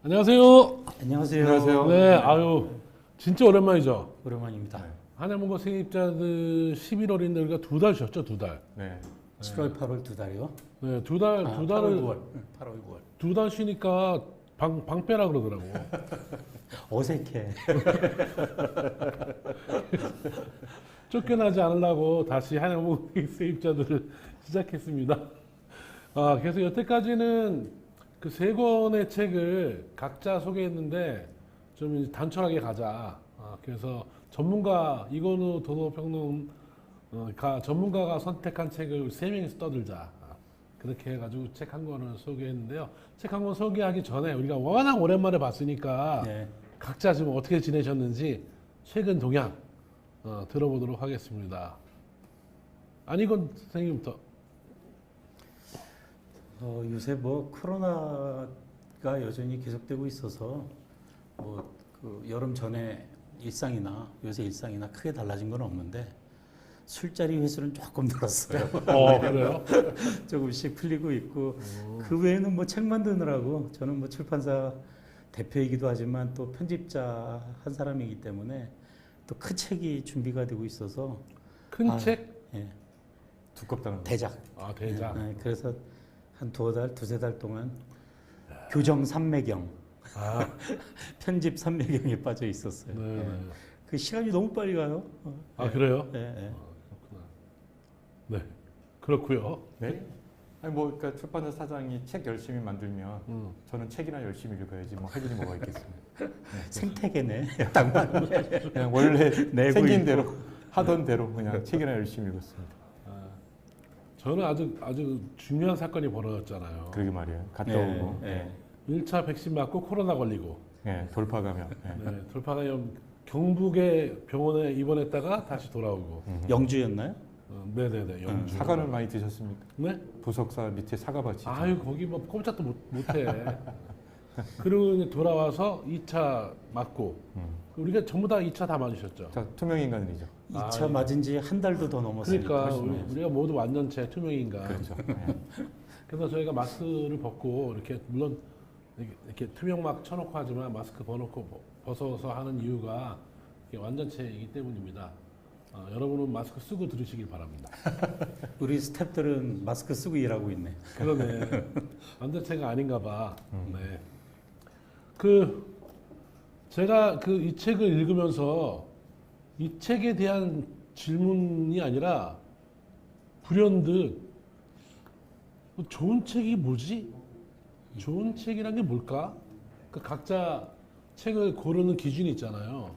안녕하세요. 안녕하세요. 안녕하세요. 네, 아유, 진짜 오랜만이죠. 오랜만입니다. 한양문고 세입자들 11월인데 우리가 2달 쉬었죠, 2달. 네. 7월, 8월 두 달이요? 네, 두 달을 8월, 9월. 8월, 9월. 2달 쉬니까 방 빼라 그러더라고. 어색해. 쫓겨나지 않으려고 다시 한양문고 세입자들을 시작했습니다. 그래서 여태까지는 그 3권의 책을 각자 소개했는데 좀 단촐하게 가자. 그래서 이건우 도노평론 전문가가 선택한 책을 3명이서 떠들자. 그렇게 해가지고 책 한 권을 소개했는데요. 책 한 권 소개하기 전에 우리가 워낙 오랜만에 봤으니까 네. 각자 지금 어떻게 지내셨는지 최근 동향 들어보도록 하겠습니다. 안희건 선생님부터. 요새 뭐 코로나가 여전히 계속되고 있어서 뭐 그 여름 전에 요새 일상이나 크게 달라진 건 없는데 술자리 횟수는 조금 늘었어요. 그래요? 조금씩 풀리고 있고 그 외에는 뭐 책 만드느라고 저는 뭐 출판사 대표이기도 하지만 또 편집자 한 사람이기 때문에 또 큰 책이 준비가 되고 있어서 큰 책? 예, 두껍다는 거. 대작. 대작. 예, 그래서 한 두세 달 동안 교정 삼매경, 편집 삼매경에 빠져 있었어요. 네. 예. 그 시간이 너무 빨리 가요. 그래요? 예, 예. 네. 그렇고요. 네. 아니 뭐 그러니까 출판사 사장이 책 열심히 만들면 저는 책이나 열심히 읽어야지 뭐 할 일이 뭐가 있겠습니까? 생태계네. 딱 맞네. 그냥 원래 내고 생긴 있고. 대로 하던 대로 그냥 책이나 열심히 읽었습니다. 저는 아주 중요한 사건이 벌어졌잖아요. 그러게 말이에요. 갔다 예, 오고. 예. 1차 백신 맞고 코로나 걸리고 돌파 감염. 네, 돌파감염 경북의 병원에 입원했다가 다시 돌아오고. 영주였나요? 네네네. 영주. 사과를 많이 드셨습니까? 네? 부석사 밑에 사과밭이. 아유 거기 뭐 꼼짝도 못해. 그리고 이제 돌아와서 2차 맞고 우리가 전부 다 2차 다 맞으셨죠. 자, 투명 인간이죠. 2차 예. 맞은 지 한 달도 더 넘었으니까. 그러니까 우리가 모두 완전체 투명인간. 그렇죠. 그래서 저희가 마스크를 벗고 이렇게 물론 이렇게 투명막 쳐놓고 하지만 마스크 벗어서 하는 이유가 이게 완전체이기 때문입니다. 여러분은 마스크 쓰고 들으시길 바랍니다. 우리 스태프들은 마스크 쓰고 일하고 있네. 그러네. 완전체가 아닌가 봐. 네. 제가 이 책을 읽으면서 이 책에 대한 질문이 아니라 불현듯 좋은 책이 뭐지? 좋은 책이란 게 뭘까? 각자 책을 고르는 기준이 있잖아요.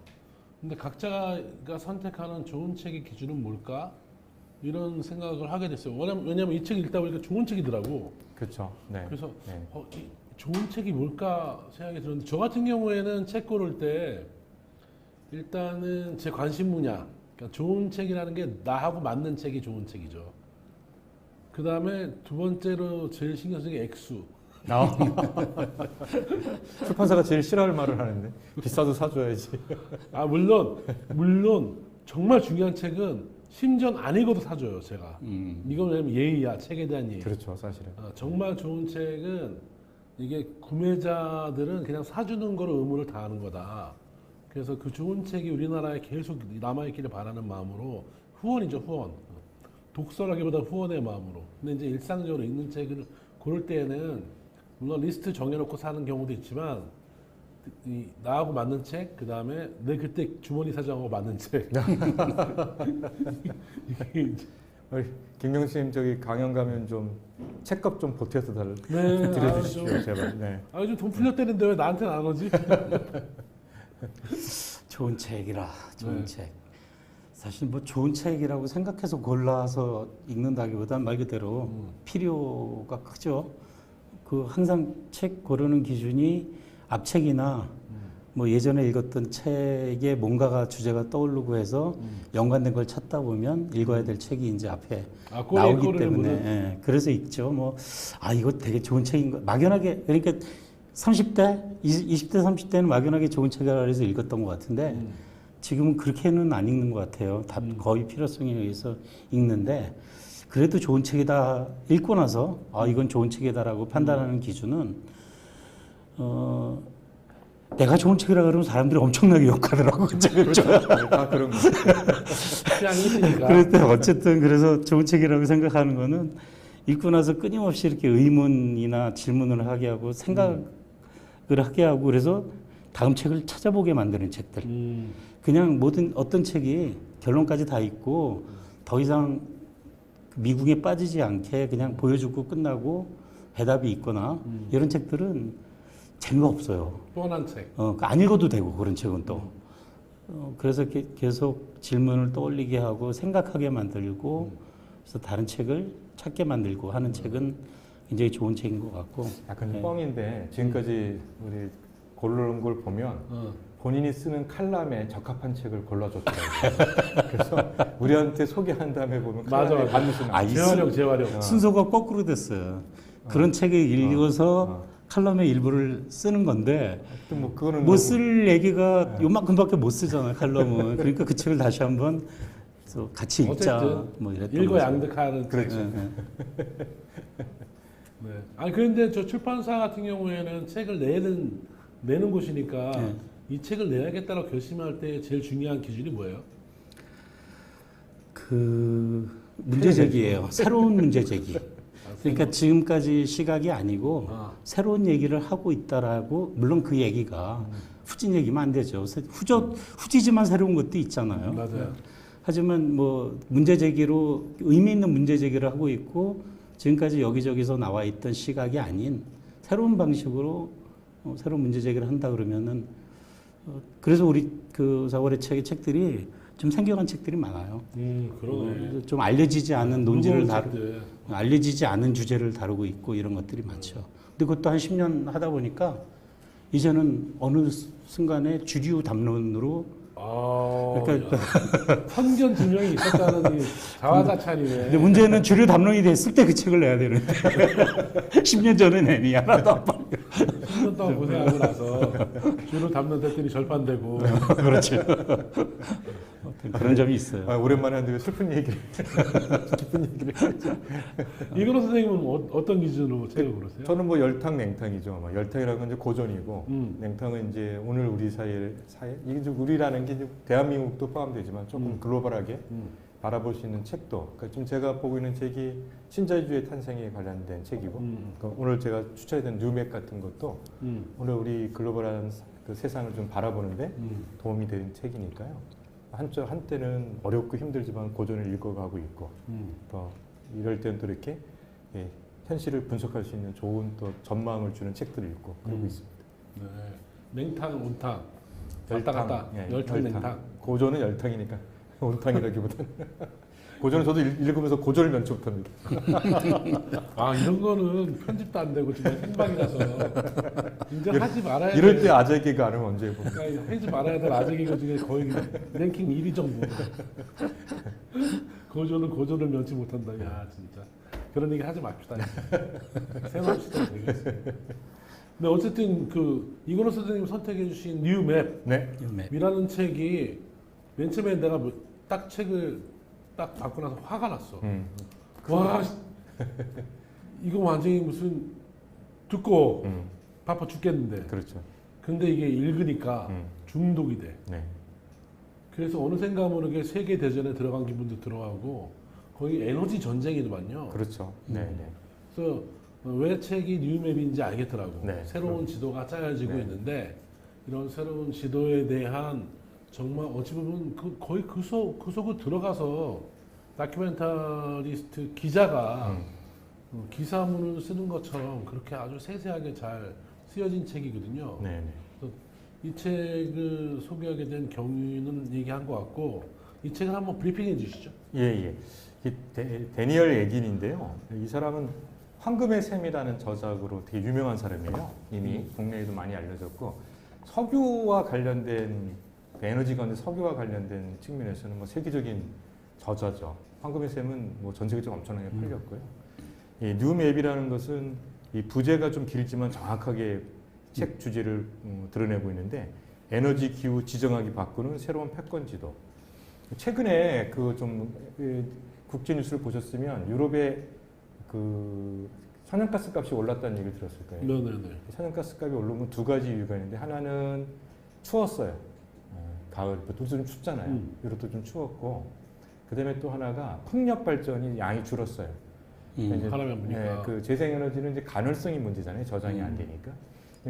근데 각자가 선택하는 좋은 책의 기준은 뭘까? 이런 생각을 하게 됐어요. 왜냐면 이 책 읽다 보니까 좋은 책이더라고. 그렇죠. 네. 그래서 네. 이 좋은 책이 뭘까 생각이 들었는데 저 같은 경우에는 책 고를 때 일단은 제 관심 분야, 그러니까 좋은 책이라는 게 나하고 맞는 책이 좋은 책이죠. 그 다음에 두 번째로 제일 신경 쓰는 게 액수. 출판사가 제일 싫어할 말을 하는데 비싸도 사줘야지. 물론 정말 중요한 책은 심지어 안 읽어도 사줘요, 제가. 이건 왜냐면 예의야, 책에 대한 예의. 그렇죠, 사실은. 정말 좋은 책은 이게 구매자들은 그냥 사주는 거로 의무를 다하는 거다. 그래서 그 좋은 책이 우리나라에 계속 남아있기를 바라는 마음으로 후원이죠, 후원. 독서라기보다 후원의 마음으로. 근데 이제 일상적으로 읽는 책을 고를 때에는 물론 리스트 정해놓고 사는 경우도 있지만 나하고 맞는 책, 그 다음에 내 그때 주머니 사정하고 맞는 책. 김경수님 저기 강연 가면 좀 책값 좀 보태서 드려주십시오, 제발. 네. 요즘 돈 풀렸다는데 왜 나한테는 안 오지? 좋은 책이라, 좋은 네. 책. 사실 뭐 좋은 책이라고 생각해서 골라서 읽는다기보단 말 그대로 필요가 크죠. 항상 책 고르는 기준이 앞책이나 뭐 예전에 읽었던 책에 뭔가가 주제가 떠오르고 해서 연관된 걸 찾다 보면 읽어야 될 책이 이제 앞에 나오기 때문에 예, 그래서 읽죠. 이거 되게 좋은 책인 거 막연하게 그러니까 30대, 20대, 30대는 막연하게 좋은 책이라 해서 읽었던 것 같은데 지금은 그렇게는 안 읽는 것 같아요. 다 거의 필요성에 의해서 읽는데 그래도 좋은 책이다 읽고 나서 이건 좋은 책이다라고 판단하는 기준은 내가 좋은 책이라 그러면 사람들이 엄청나게 욕하더라고. 그 책을 그렇죠. 다 그런 거. 취향이 있으니까. 그런데 어쨌든 그래서 좋은 책이라고 생각하는 거는 읽고 나서 끊임없이 이렇게 의문이나 질문을 하게 하고 생각을 하게 하고 그래서 다음 책을 찾아보게 만드는 책들. 그냥 모든 어떤 책이 결론까지 다 있고 더 이상 미궁에 빠지지 않게 그냥 보여주고 끝나고 해답이 있거나 이런 책들은 재미가 없어요. 뻔한 책. 안 읽어도 되고 그런 책은 또. 그래서 이렇게 계속 질문을 떠올리게 하고 생각하게 만들고 그래서 다른 책을 찾게 만들고 하는 책은 굉장히 좋은 책인 것 같고. 약간 네. 뻥인데 지금까지 우리 고르는 걸 보면 본인이 쓰는 칼럼에 적합한 책을 골라줬더라고요. 그래서 우리한테 소개한 다음에 보면 맞아, 칼럼에 맞아. 반드시 나와요. 재활용, 재활용. 순서가 거꾸로 됐어요. 그런 책을 읽어서 칼럼의 일부를 쓰는 건데 하여튼 뭐 그거는 못 쓸 얘기가 요만큼밖에 못 쓰잖아요 칼럼은. 그러니까 그 책을 다시 한번 그래서 같이 읽자 어쨌든 뭐 이랬던 읽어 거죠. 양득하는 그렇죠. 책. 네, 네. 아니 그런데 저 출판사 같은 경우에는 책을 내는 곳이니까 네. 이 책을 내야겠다고 결심할 때 제일 중요한 기준이 뭐예요? 그 문제 제기예요. 새로운 문제 제기. 그러니까 지금까지 시각이 아니고 새로운 얘기를 하고 있다라고 물론 그 얘기가 후진 얘기면 안 되죠. 후지지만 새로운 것도 있잖아요. 맞아요. 하지만 뭐 문제 제기로 의미 있는 문제 제기를 하고 있고 지금까지 여기저기서 나와 있던 시각이 아닌 새로운 방식으로 새로운 문제 제기를 한다 그러면은 그래서 우리 그 4월의 책들이 좀 생겨난 책들이 많아요. 그러네. 좀 알려지지 않은 논지를 책들. 알려지지 않은 주제를 다루고 있고 이런 것들이 많죠. 근데 그것도 한 10년 하다 보니까 이제는 어느 순간에 주류 담론으로 그러니까 선견 지명이 있었다는 이 자화자찬이네. 근데 문제는 주류 담론이 됐을 때 그 책을 내야 되는데 10년 전에 내니 하나도 안 팔려. 10년 동안 고생하고 나서 주로 담론 됐더니 절판되고. 그렇죠. 그런 점이 있어요. 오랜만에 하는데 슬픈 얘기를 기쁜 얘기를 이근호 선생님은 어떤 기준으로 책을 고르세요? 저는 뭐 열탕 냉탕이죠. 뭐 열탕이라는 건 이제 고전이고 냉탕은 이제 오늘 우리 사회 이게 이제 우리라는 게 이제 대한민국도 포함되지만 조금 글로벌하게 바라볼 수 있는 책도. 그러니까 지금 제가 보고 있는 책이 신자유주의 탄생에 관련된 책이고 그러니까 오늘 제가 추천해드린 뉴맥 같은 것도 오늘 우리 글로벌한 그 세상을 좀 바라보는데 도움이 되는 책이니까요. 한때는 어렵고 힘들지만 고전을 읽어가고 있고 또 이럴 때는 또 이렇게 현실을 분석할 수 있는 좋은 또 전망을 주는 책들을 읽고 그러고 있습니다. 네. 냉탕, 온탕. 왔다 갔다. 예, 열탕, 냉탕. 고전은 열탕이니까 온탕이라기보다는 고전은 저도 읽으면서 고전을 면치 못합니다. 이런 거는 편집도 안 되고 지금 생방이라서 이제 하지 말아야 돼. 이럴 때 아재개가 안 하면 언제 해보고. 그러니까 하지 말아야 될 아재개그 중에 거의 랭킹 1위 정도. 고전을 면치 못한다. 야 진짜 그런 얘기 하지 맙시다. 생각합시다. 근데 어쨌든 그 이근호 선생님 선택해주신 뉴맵. 네. 이라는 책이 맨 처음에 내가 딱 책을 딱 받고 나서 화가 났어. 와, 이거 완전히 무슨 듣고 바빠 죽겠는데. 그렇죠. 근데 이게 읽으니까 중독이 돼. 네. 그래서 어느샌가 모르게 세계 대전에 들어간 기분도 들어가고 거의 에너지 전쟁이더만요. 그렇죠. 네. 그래서 왜 책이 뉴맵인지 알겠더라고. 네, 새로운 지도가 짜여지고 네. 있는데 이런 새로운 지도에 대한 정말 어찌 보면 거의 그 속으로 들어가서 다큐멘터리스트 기자가 기사문을 쓰는 것처럼 그렇게 아주 세세하게 잘 쓰여진 책이거든요. 네. 이 책을 소개하게 된 경위는 얘기한 것 같고 이 책을 한번 브리핑해 주시죠. 예. 이 데니얼 에긴인데요. 이 사람은 황금의 샘이라는 저작으로 되게 유명한 사람이에요. 이미 국내에도 많이 알려졌고 석유와 관련된 에너지 가운데 석유와 관련된 측면에서는 뭐 세계적인 저자죠. 황금의 샘은 뭐 전 세계적으로 엄청나게 팔렸고요. 이 뉴맵이라는 것은 이 부제가 좀 길지만 정확하게 책 주제를 드러내고 있는데 에너지 기후 지정하기 바꾸는 새로운 패권 지도. 최근에 그 좀 국제 뉴스를 보셨으면 유럽의 그 천연가스 값이 올랐다는 얘기를 들었을 거예요. 네네네. 천연가스 값이 오르면 두 가지 이유가 있는데 하나는 추웠어요. 가을, 보통 좀 춥잖아요. 유럽도 좀 추웠고 그다음에 또 하나가 풍력 발전이 양이 줄었어요. 이제, 바람이 안 부니까. 그 재생에너지는 이제 가널성이 문제잖아요. 저장이 안 되니까.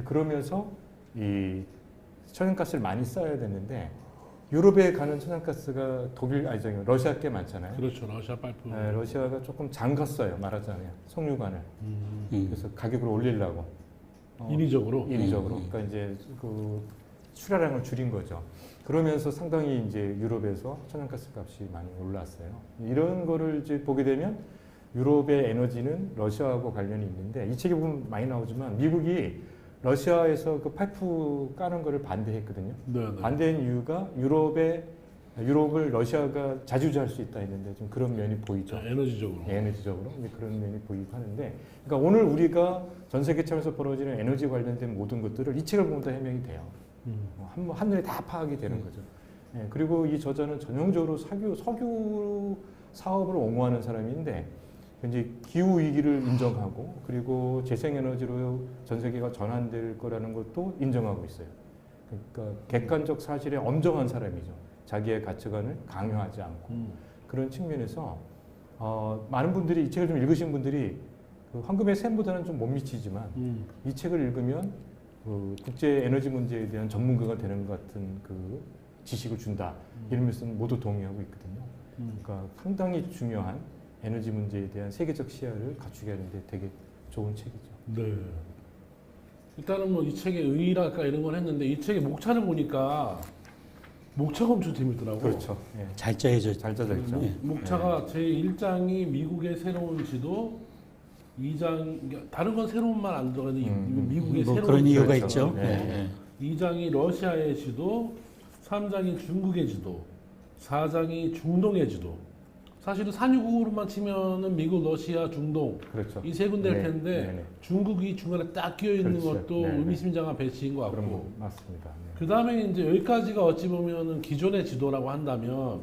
그러면서 이 천연가스를 많이 써야 되는데 유럽에 가는 천연가스가 독일 아니 저기 러시아 꽤 많잖아요. 그렇죠. 러시아 파이프. 러시아가 조금 잠갔어요. 말하자면 석유관을. 그래서 가격을 올리려고. 인위적으로. 인위적으로. 그러니까 이제 그 출하량을 줄인 거죠. 그러면서 상당히 이제 유럽에서 천연가스 값이 많이 올랐어요. 이런 거를 이제 보게 되면 유럽의 에너지는 러시아하고 관련이 있는데 이 책에 보면 많이 나오지만 미국이 러시아에서 그 파이프 까는 거를 반대했거든요. 네네. 반대한 이유가 유럽을 러시아가 자주지할 수 있다 했는데 좀 그런 면이 보이죠. 에너지적으로. 에너지적으로 이제 그런 면이 보이고 하는데, 그러니까 오늘 우리가 전 세계 차원에서 벌어지는 에너지 관련된 모든 것들을 이 책을 보면 다 해명이 돼요. 한눈에 다 파악이 되는 거죠. 예, 그리고 이 저자는 전형적으로 석유 사업을 옹호하는 사람인데 이제 기후 위기를 인정하고 그리고 재생에너지로 전 세계가 전환될 거라는 것도 인정하고 있어요. 그러니까 객관적 사실에 엄정한 사람이죠. 자기의 가치관을 강요하지 않고 그런 측면에서 많은 분들이 이 책을 좀 읽으신 분들이 그 황금의 샘보다는 좀 못 미치지만 이 책을 읽으면 그 국제 에너지 문제에 대한 전문가가 되는 것 같은 그 지식을 준다 이런 말씀 모두 동의하고 있거든요. 그러니까 상당히 중요한 에너지 문제에 대한 세계적 시야를 갖추게 하는데 되게 좋은 책이죠. 네. 일단은 뭐 이 책의 의의랄까 이런 걸 했는데 이 책의 목차를 보니까 목차가 엄청 재밌더라고. 그렇죠. 예. 잘 짜여져. 잘 짜져 있죠. 목차가 제1장이 미국의 새로운 지도, 2장 다른 건 새로운 말 안 들어가는데 이건 미국의 뭐 새로운 그런 이유가 그렇죠. 있죠. 네. 네. 2장이 러시아의 지도, 3장이 중국의 지도, 4장이 중동의 지도. 사실은 산유국으로만 치면은 미국, 러시아, 중동 그렇죠. 이 세 군데일 네, 텐데 네, 네. 중국이 중간에 딱 끼어 있는 그렇죠. 것도 네, 네. 의미심장한 배치인 것 그런 거 같고. 맞습니다. 네. 그 다음에 이제 여기까지가 어찌 보면은 기존의 지도라고 한다면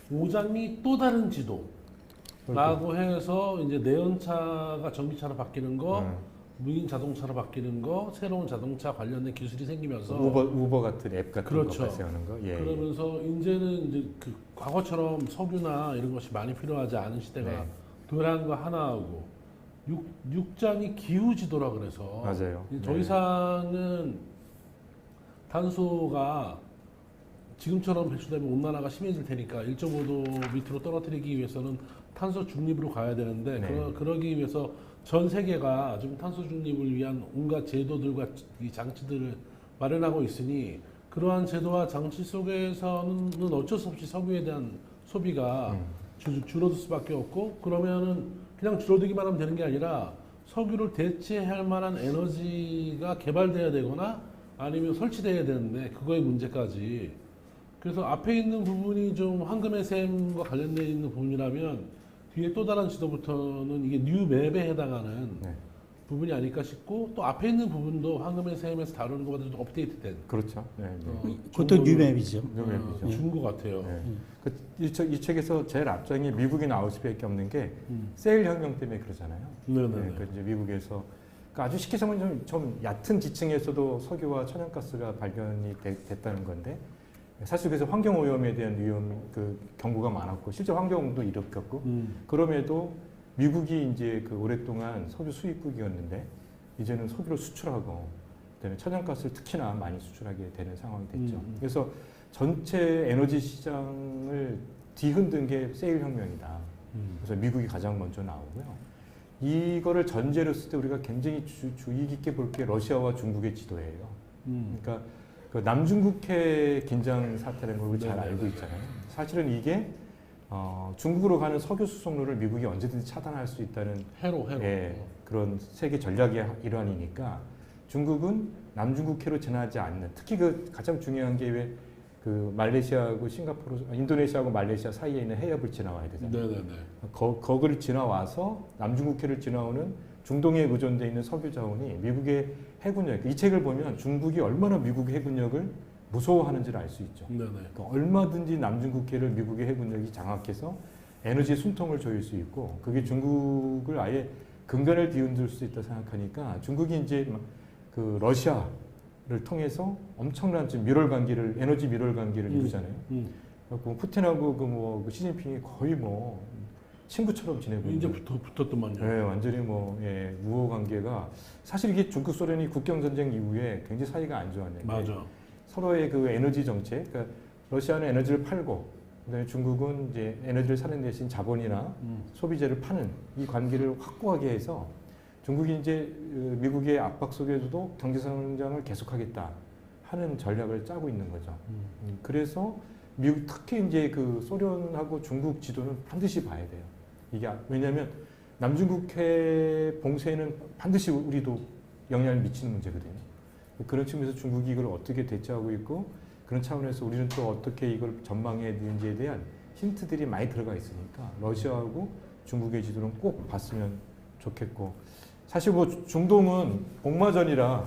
5장이 또 다른 지도라고 해서 이제 내연차가 전기차로 바뀌는 거, 무인 자동차로 바뀌는 거, 새로운 자동차 관련된 기술이 생기면서 우버 같은 앱 같은 그렇죠. 거 발생하는 거. 예. 그러면서 이제는 이제 그 과거처럼 석유나 이런 것이 많이 필요하지 않은 시대가 네. 도래한 거 하나하고 6장이 기후 지도라 그래서 맞아요. 더 네. 이상은 탄소가 지금처럼 배출되면 온난화가 심해질 테니까 1.5도 밑으로 떨어뜨리기 위해서는 탄소 중립으로 가야 되는데 네. 그러기 위해서 전 세계가 좀 탄소 중립을 위한 온갖 제도들과 이 장치들을 마련하고 있으니 그러한 제도와 장치 속에서는 어쩔 수 없이 석유에 대한 소비가 줄어들 수밖에 없고 그러면은 그냥 줄어들기만 하면 되는 게 아니라 석유를 대체할 만한 에너지가 개발돼야 되거나 아니면 설치돼야 되는데 그거의 문제까지 그래서 앞에 있는 부분이 좀 황금의 샘과 관련되어 있는 부분이라면 뒤에 또 다른 지도부터는 이게 뉴맵에 해당하는 네. 부분이 아닐까 싶고 또 앞에 있는 부분도 황금의 샘에서 다루는 것보다 좀 업데이트된 그렇죠. 네. 네. 그것도 뉴맵이죠. 뉴맵이죠. 준것 같아요. 네. 이 책에서 제일 앞장에 미국이 나올 수밖에 없는 게 세일 혁명 때문에 그러잖아요. 네네. 그러니까 이제 미국에서 그러니까 아주 쉽게 설명하면 좀 얕은 지층에서도 석유와 천연가스가 발견이 됐다는 건데 사실 그래서 환경 오염에 대한 그 경고가 많았고 실제 환경도 일으켰고 그럼에도 미국이 이제 그 오랫동안 석유 수입국이었는데 이제는 석유를 수출하고 그다음에 천연가스를 특히나 많이 수출하게 되는 상황이 됐죠. 그래서 전체 에너지 시장을 뒤흔든 게 세일 혁명이다. 그래서 미국이 가장 먼저 나오고요. 이거를 전제로 쓸 때 우리가 굉장히 주의 깊게 볼 게 러시아와 중국의 지도예요. 그러니까 그 남중국해 긴장 사태라는 걸 우리 잘 알고 있잖아요. 사실은 이게 중국으로 가는 석유 수송로를 미국이 언제든지 차단할 수 있다는 해로. 예, 그런 세계 전략의 일환이니까 중국은 남중국해로 지나지 않는 특히 그 가장 중요한 게 왜 그 말레이시아하고 싱가포르, 인도네시아하고 말레이시아 사이에 있는 해협을 지나와야 되잖아요. 네네네. 거기를 지나와서 남중국해를 지나오는 중동에 의존되어 있는 석유 자원이 미국의 해군력, 이 책을 보면 중국이 얼마나 미국의 해군력을 무서워하는지를 알 수 있죠. 네네. 그러니까 얼마든지 남중국해를 미국의 해군력이 장악해서 에너지 숨통을 조일 수 있고 그게 중국을 아예 근간을 뒤흔들 수 있다 생각하니까 중국이 이제 그 러시아를 통해서 엄청난 지금 밀월 관계를 에너지 밀월 관계를 이루잖아요. 그리고 푸틴하고 그 시진핑이 거의 뭐 친구처럼 지내고 이제 있는. 붙었더만요. 네, 완전히 우호 관계가 사실 이게 중국 소련이 국경 전쟁 이후에 굉장히 사이가 안 좋았는데 맞아. 서로의 그 에너지 정책, 그러니까 러시아는 에너지를 팔고 그다음에 중국은 이제 에너지를 사는 대신 자본이나 소비재를 파는 이 관계를 확고하게 해서 중국이 이제 미국의 압박 속에서도 경제 성장을 계속하겠다 하는 전략을 짜고 있는 거죠. 그래서 미국 특히 이제 그 소련하고 중국 지도는 반드시 봐야 돼요. 이게 왜냐하면 남중국해 봉쇄는 반드시 우리도 영향을 미치는 문제거든요. 그런 측면에서 중국이 이걸 어떻게 대처하고 있고 그런 차원에서 우리는 또 어떻게 이걸 전망해야 되는지에 대한 힌트들이 많이 들어가 있으니까 러시아하고 중국의 지도는 꼭 봤으면 좋겠고 사실 뭐 중동은 복마전이라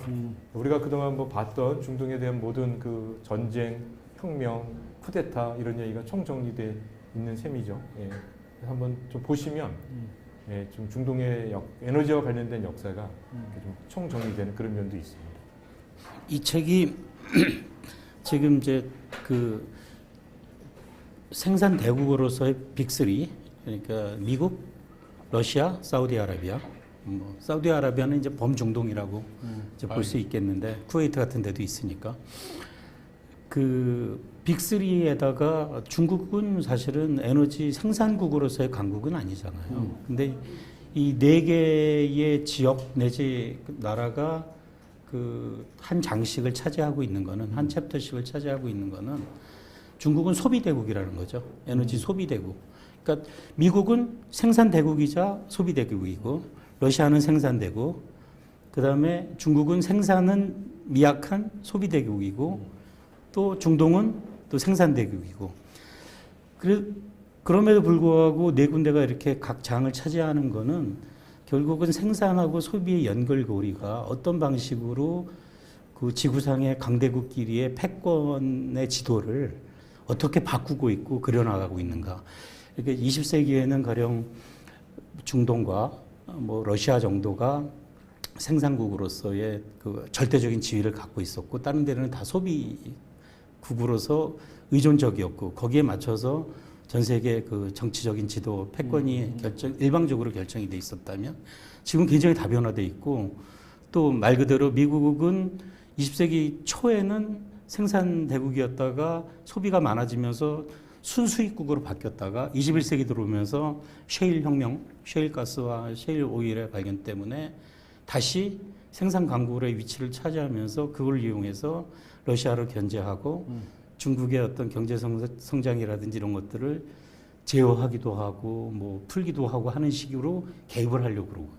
우리가 그동안 뭐 봤던 중동에 대한 모든 그 전쟁, 혁명, 쿠데타 이런 얘기가 총정리돼 있는 셈이죠. 예. 그래서 한번 좀 보시면 예, 좀 중동의 에너지와 관련된 역사가 좀 총정리되는 그런 면도 있습니다. 이 책이 지금 이제 그 생산 대국으로서의 빅3 그러니까 미국, 러시아, 사우디아라비아. 뭐 사우디아라비아는 이제 범중동이라고 이제 볼 수 있겠는데 쿠웨이트 같은 데도 있으니까 그 빅3에다가 중국은 사실은 에너지 생산국으로서의 강국은 아니잖아요. 근데 이 네 개의 지역 내지 나라가 그 한 장씩을 차지하고 있는 거는 한 챕터씩을 차지하고 있는 거는 중국은 소비대국이라는 거죠. 에너지 소비대국. 그러니까 미국은 생산대국이자 소비대국이고 러시아는 생산대국. 그다음에 중국은 생산은 미약한 소비대국이고 또 중동은 또 생산대국이고. 그럼에도 불구하고 네 군데가 이렇게 각 장을 차지하는 거는 결국은 생산하고 소비의 연결고리가 어떤 방식으로 그 지구상의 강대국끼리의 패권의 지도를 어떻게 바꾸고 있고 그려나가고 있는가. 그러니까 20세기에는 가령 중동과 뭐 러시아 정도가 생산국으로서의 그 절대적인 지위를 갖고 있었고 다른 데는 다 소비국으로서 의존적이었고 거기에 맞춰서 전 세계 그 정치적인 지도 패권이 일방적으로 결정이 돼 있었다면 지금 굉장히 다변화돼 있고 또 말 그대로 미국은 20세기 초에는 생산 대국이었다가 소비가 많아지면서 순수익국으로 바뀌었다가 21세기 들어오면서 셰일 혁명, 셰일 가스와 셰일 오일의 발견 때문에 다시 생산 강국의 위치를 차지하면서 그걸 이용해서 러시아를 견제하고 중국의 어떤 경제 성장이라든지 이런 것들을 제어하기도 하고 뭐 풀기도 하고 하는 식으로 개입을 하려고 그러고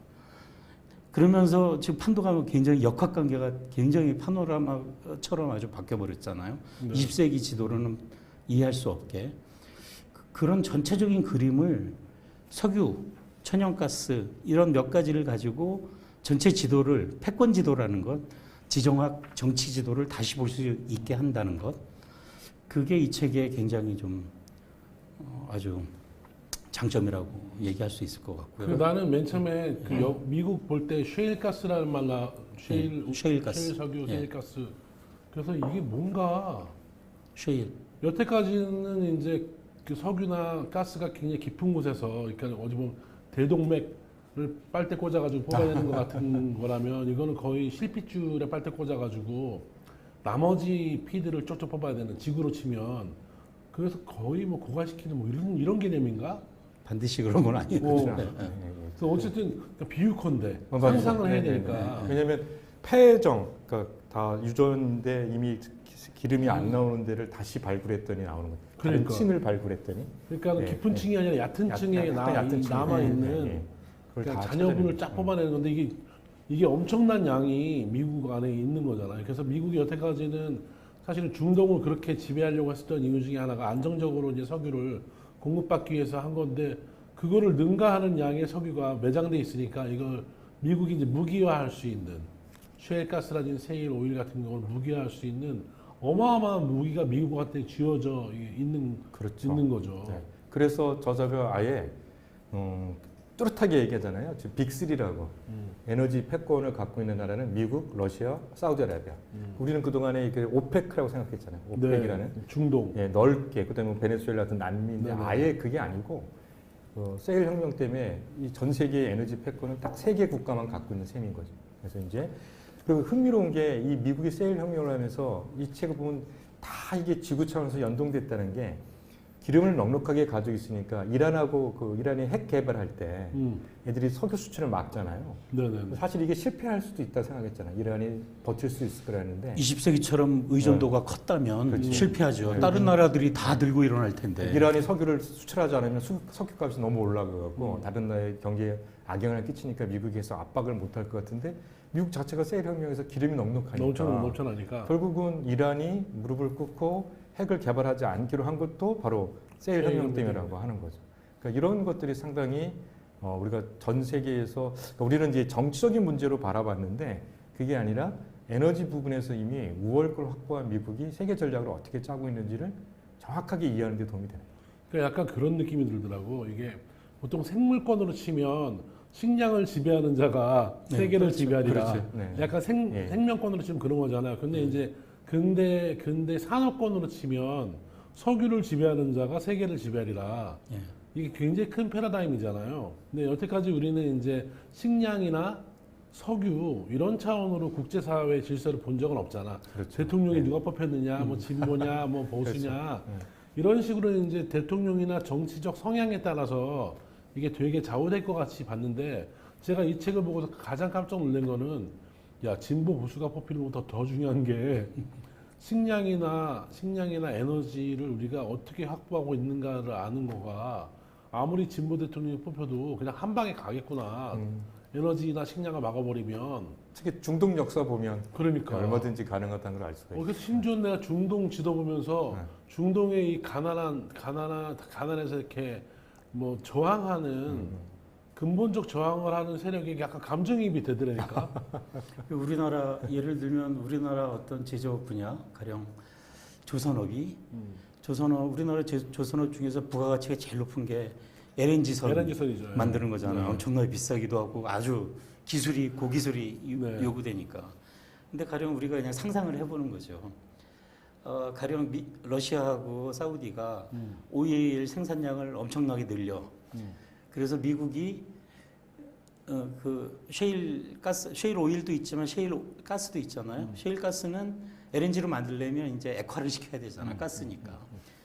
그러면서 지금 판도가 굉장히 역학관계가 굉장히 파노라마처럼 아주 바뀌어버렸잖아요. 네. 20세기 지도로는 이해할 수 없게 그런 전체적인 그림을 석유, 천연가스 이런 몇 가지를 가지고 전체 지도를 패권 지도라는 것, 지정학 정치 지도를 다시 볼 수 있게 한다는 것 그게 이 책의 굉장히 좀 아주 장점이라고 얘기할 수 있을 것 같고요. 나는 맨 처음에 미국 볼 때 셰일가스라는 말 셰일가스. 셰일 석유, 예. 셰일가스. 그래서 이게 뭔가 셰일. 여태까지는 이제 그 석유나 가스가 굉장히 깊은 곳에서 그러니까 어디 보면 대동맥을 빨대 꽂아가지고 뽑아내는 것 같은 거라면 이거는 거의 실핏줄에 빨대 꽂아가지고 나머지 피드를 쪽쪽 뽑아야 되는 지구로 치면 그래서 거의 뭐 고갈시키는 뭐 이런 개념인가? 반드시 그런 건 아니에요. 그래서 어쨌든 비유컨대 맞아요. 상상을 해야 네, 네, 되니까. 네. 왜냐하면 폐정, 그러니까 다 유전인데 이미 기름이 안 나오는 데를 다시 발굴했더니 나오는 거예요. 그러니까. 다른 층을 발굴했더니. 그러니까 네, 깊은 네. 층이 아니라 얕은 층에 얕은 층. 남아 있는 네, 네. 그걸 그냥 다 잔여분을 찾아내는 쫙 거죠. 뽑아내는 건데 이게 엄청난 양이 미국 안에 있는 거잖아요. 그래서 미국이 여태까지는 사실은 중동을 그렇게 지배하려고 했었던 이유 중에 하나가 안정적으로 이제 석유를 공급받기 위해서 한 건데 그거를 능가하는 양의 석유가 매장돼 있으니까 이걸 미국이 이제 무기화할 수 있는 셰일가스라든지 세일 오일 같은 경우를 무기화할 수 있는 어마어마한 무기가 미국한테 쥐어져 있는 그렇죠. 있는 거죠. 네. 그래서 저자가 아예 뚜렷하게 얘기하잖아요. 지금 빅3라고 에너지 패권을 갖고 있는 나라는 미국, 러시아, 사우디아라비아. 우리는 그동안에 그 오페크라고 생각했잖아요. 오펙이라는 네, 중동. 예, 넓게 그다음에 베네수엘라 같은 난민인데 네네. 아예 그게 아니고 세일 혁명 때문에 이 전 세계의 에너지 패권은 딱 3개 국가만 갖고 있는 셈인 거죠. 그래서 이제 그 흥미로운 게 이 미국이 세일 혁명을 하면서 이 책을 보면 다 이게 지구 차원에서 연동됐다는 게 기름을 넉넉하게 가지고 있으니까 이란하고 그 이란이 핵 개발할 때 애들이 석유 수출을 막잖아요. 네네. 사실 이게 실패할 수도 있다 생각했잖아요. 이란이 버틸 수 있을 거라는데 20세기처럼 의존도가 컸다면 그렇지. 실패하죠. 네. 다른 나라들이 다 들고 일어날 텐데. 이란이 석유를 수출하지 않으면 석유값이 너무 올라가고 다른 나라의 경제에 악영향을 끼치니까 미국에서 압박을 못할 것 같은데 미국 자체가 세일 혁명에서 기름이 넉넉하니까 넘쳐나니까. 결국은 이란이 무릎을 꿇고 핵을 개발하지 않기로 한 것도 바로 세일 세일 혁명 혁명 때문이라고 하는 거죠. 그러니까 이런 것들이 상당히 우리가 전 세계에서 그러니까 우리는 이제 정치적인 문제로 바라봤는데 그게 아니라 에너지 부분에서 이미 우월권을 확보한 미국이 세계 전략을 어떻게 짜고 있는지를 정확하게 이해하는 데 도움이 되는 거예요. 그러니까 약간 그런 느낌이 들더라고. 이게 보통 생물권으로 치면 식량을 지배하는 자가 네, 세계를 그렇죠. 지배하리라. 그렇지. 네. 약간 예. 생명권으로 치면 그런 거잖아요. 근데 이제 근대 산업권으로 치면 석유를 지배하는 자가 세계를 지배하리라. 예. 이게 굉장히 큰 패러다임이잖아요. 근데 여태까지 우리는 이제 식량이나 석유 이런 차원으로 국제사회 질서를 본 적은 없잖아. 그렇죠. 대통령이 네. 누가 뽑혔느냐, 뭐 진보냐, 뭐 보수냐 그렇죠. 네. 이런 식으로 이제 대통령이나 정치적 성향에 따라서 이게 되게 좌우될 것 같이 봤는데 제가 이 책을 보고서 가장 깜짝 놀란 거는 야 진보 보수가 뽑히는 것보다 더 중요한 게 식량이나 에너지를 우리가 어떻게 확보하고 있는가를 아는 거가 아무리 진보 대통령이 뽑혀도 그냥 한 방에 가겠구나. 에너지나 식량을 막아버리면 특히 중동 역사 보면 그러니까 얼마든지 가능하다는 걸 알 수가 있어요. 그래서 심지어 내가 중동 지도 보면서 네. 중동의 이 가난해서 이렇게 뭐 저항하는 근본적 저항을 하는 세력이 약간 감정이입이 되더라니까. 우리나라 예를 들면 우리나라 어떤 제조업 분야 가령 조선업이 우리나라 조선업 중에서 부가가치가 제일 높은 게 LNG선 LNG선이죠. 만드는 거잖아요. 네. 엄청나게 비싸기도 하고 아주 고기술이 네. 요구되니까. 근데 가령 우리가 그냥 상상을 해보는 거죠. 가령 러시아하고 사우디가 오일 생산량을 엄청나게 늘려. 그래서 미국이 그 셰일 오일도 있지만 셰일 가스도 있잖아요. 셰일 가스는 LNG로 만들려면 이제 액화를 시켜야 되잖아. 가스니까.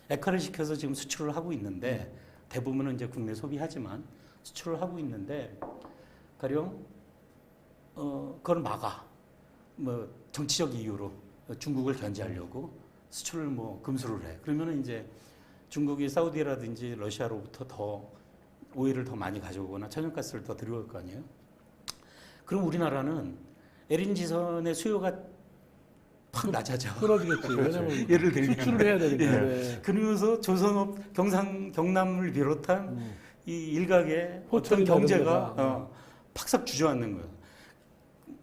액화를 시켜서 지금 수출을 하고 있는데 대부분은 이제 국내 소비하지만 수출을 하고 있는데 가령 그걸 막아. 뭐 정치적 이유로 중국을 견제하려고 수출을 뭐 금수를 해. 그러면은 이제 중국이 사우디라든지 러시아로부터 더 오일을 더 많이 가져오거나 천연가스를 더 들여올 거 아니에요? 그럼 우리나라는 LNG선의 수요가 확 낮아져. 끊어지겠지. 왜냐면 예를 들면 수출을 해야 되니까. 예. 네. 그러면서 조선업, 경남을 비롯한 이 일각의 어떤 호텔이나 경제가 이런 데가. 팍싹 주저앉는 거예요.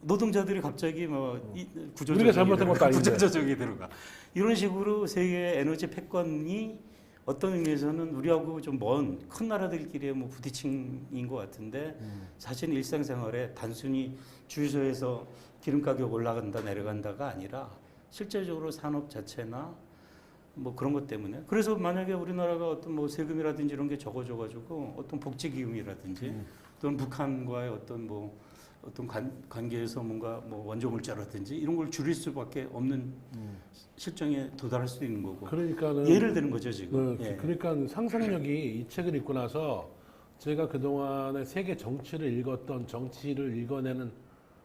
노동자들이 갑자기 뭐 우리가 잘못한 것도 아닌데. 구조조정이 들어가. 이런 식으로 세계 에너지 패권이 어떤 의미에서는 우리하고 좀 먼 큰 나라들끼리의 뭐 부딪힘인 것 같은데 사실 일상생활에 단순히 주유소에서 기름 가격 올라간다 내려간다가 아니라 실제적으로 산업 자체나 뭐 그런 것 때문에 그래서 만약에 우리나라가 어떤 뭐 세금이라든지 이런 게 적어져가지고 어떤 복지기금이라든지 또는 북한과의 어떤 뭐 어떤 관계에서 뭔가 뭐 원조 물자라든지 이런 걸 줄일 수밖에 없는 실정에 도달할 수도 있는 거고. 그러니까는 예를 드는 거죠 지금. 네, 예. 그러니까 상상력이 이 책을 읽고 나서 제가 그동안에 세계 정치를 읽었던 정치를 읽어내는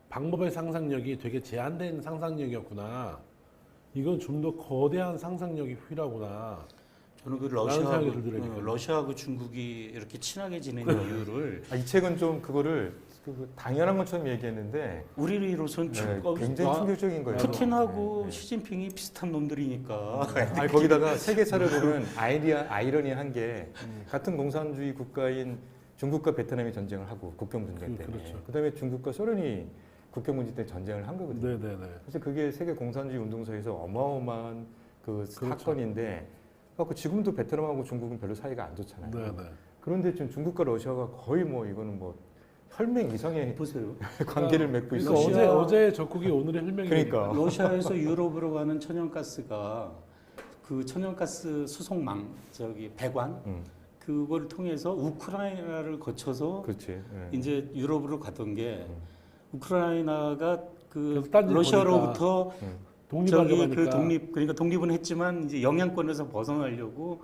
방법의 상상력이 되게 제한된 상상력이었구나. 이건 좀 더 거대한 상상력이 필요하구나. 저는 그 라는 생각이 들더라고요. 러시아하고 중국이 이렇게 친하게 지내는 이유를 이 책은 좀 그거를 당연한 것처럼 얘기했는데 우리로선 굉장히 충격적인 거예요. 푸틴하고 네. 시진핑이 비슷한 놈들이니까. 아니, 거기다가 세계사를 보면 아이러니한 게 같은 공산주의 국가인 중국과 베트남이 전쟁을 하고 국경 분쟁 때문에 그렇죠. 그다음에 중국과 소련이 국경 문제 때 전쟁을 한 거거든요. 네네네. 그래서 그게 세계 공산주의 운동사에서 어마어마한 그 그렇죠. 사건인데 그래서 지금도 베트남하고 중국은 별로 사이가 안 좋잖아요. 네네. 그런데 지금 중국과 러시아가 거의 뭐 이거는 뭐 혈맹 이상의 보세요. 관계를 맺고 그러니까 있어요. 어제 적국이 오늘의 혈맹이니까. 그러니까. 러시아에서 유럽으로 가는 천연가스가 그 천연가스 수송망 배관 그걸 통해서 우크라이나를 거쳐서 그렇지. 예. 이제 유럽으로 가던 게 우크라이나가 그 그래서 딴지 러시아로부터 독립하려고 그 하니까. 그러니까 독립은 했지만 이제 영향권에서 벗어나려고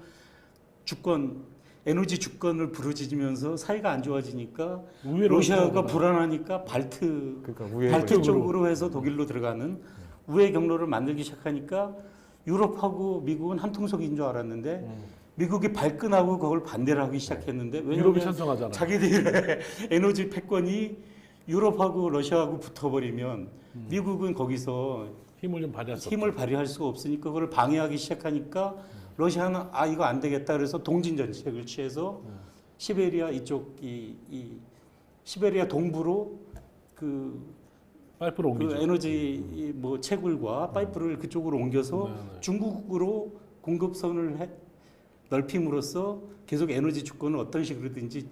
에너지 주권을 부르짖으면서 사이가 안 좋아지니까 우회로 러시아가 들어가구나. 불안하니까 발트 그러니까 우회 발트 쪽으로 해서 독일로 들어가는 우회 경로를 만들기 시작하니까 유럽하고 미국은 한 통속인 줄 알았는데 미국이 발끈하고 그걸 반대를 하기 시작했는데 유럽이 왜냐하면 찬성하잖아. 자기들의 에너지 패권이 유럽하고 러시아하고 붙어버리면 미국은 거기서 힘을 좀 발휘할 수 힘을 발휘할 수가 없으니까 그걸 방해하기 시작하니까 러시아는 이거 안 되겠다 그래서 동진 정책을 취해서 시베리아 이쪽 이 시베리아 동부로 그 파이프로 옮기죠. 에너지 뭐 채굴과 파이프를 그쪽으로 옮겨서 네, 네. 중국으로 공급선을 넓힘으로써 계속 에너지 주권을 어떤 식으로든지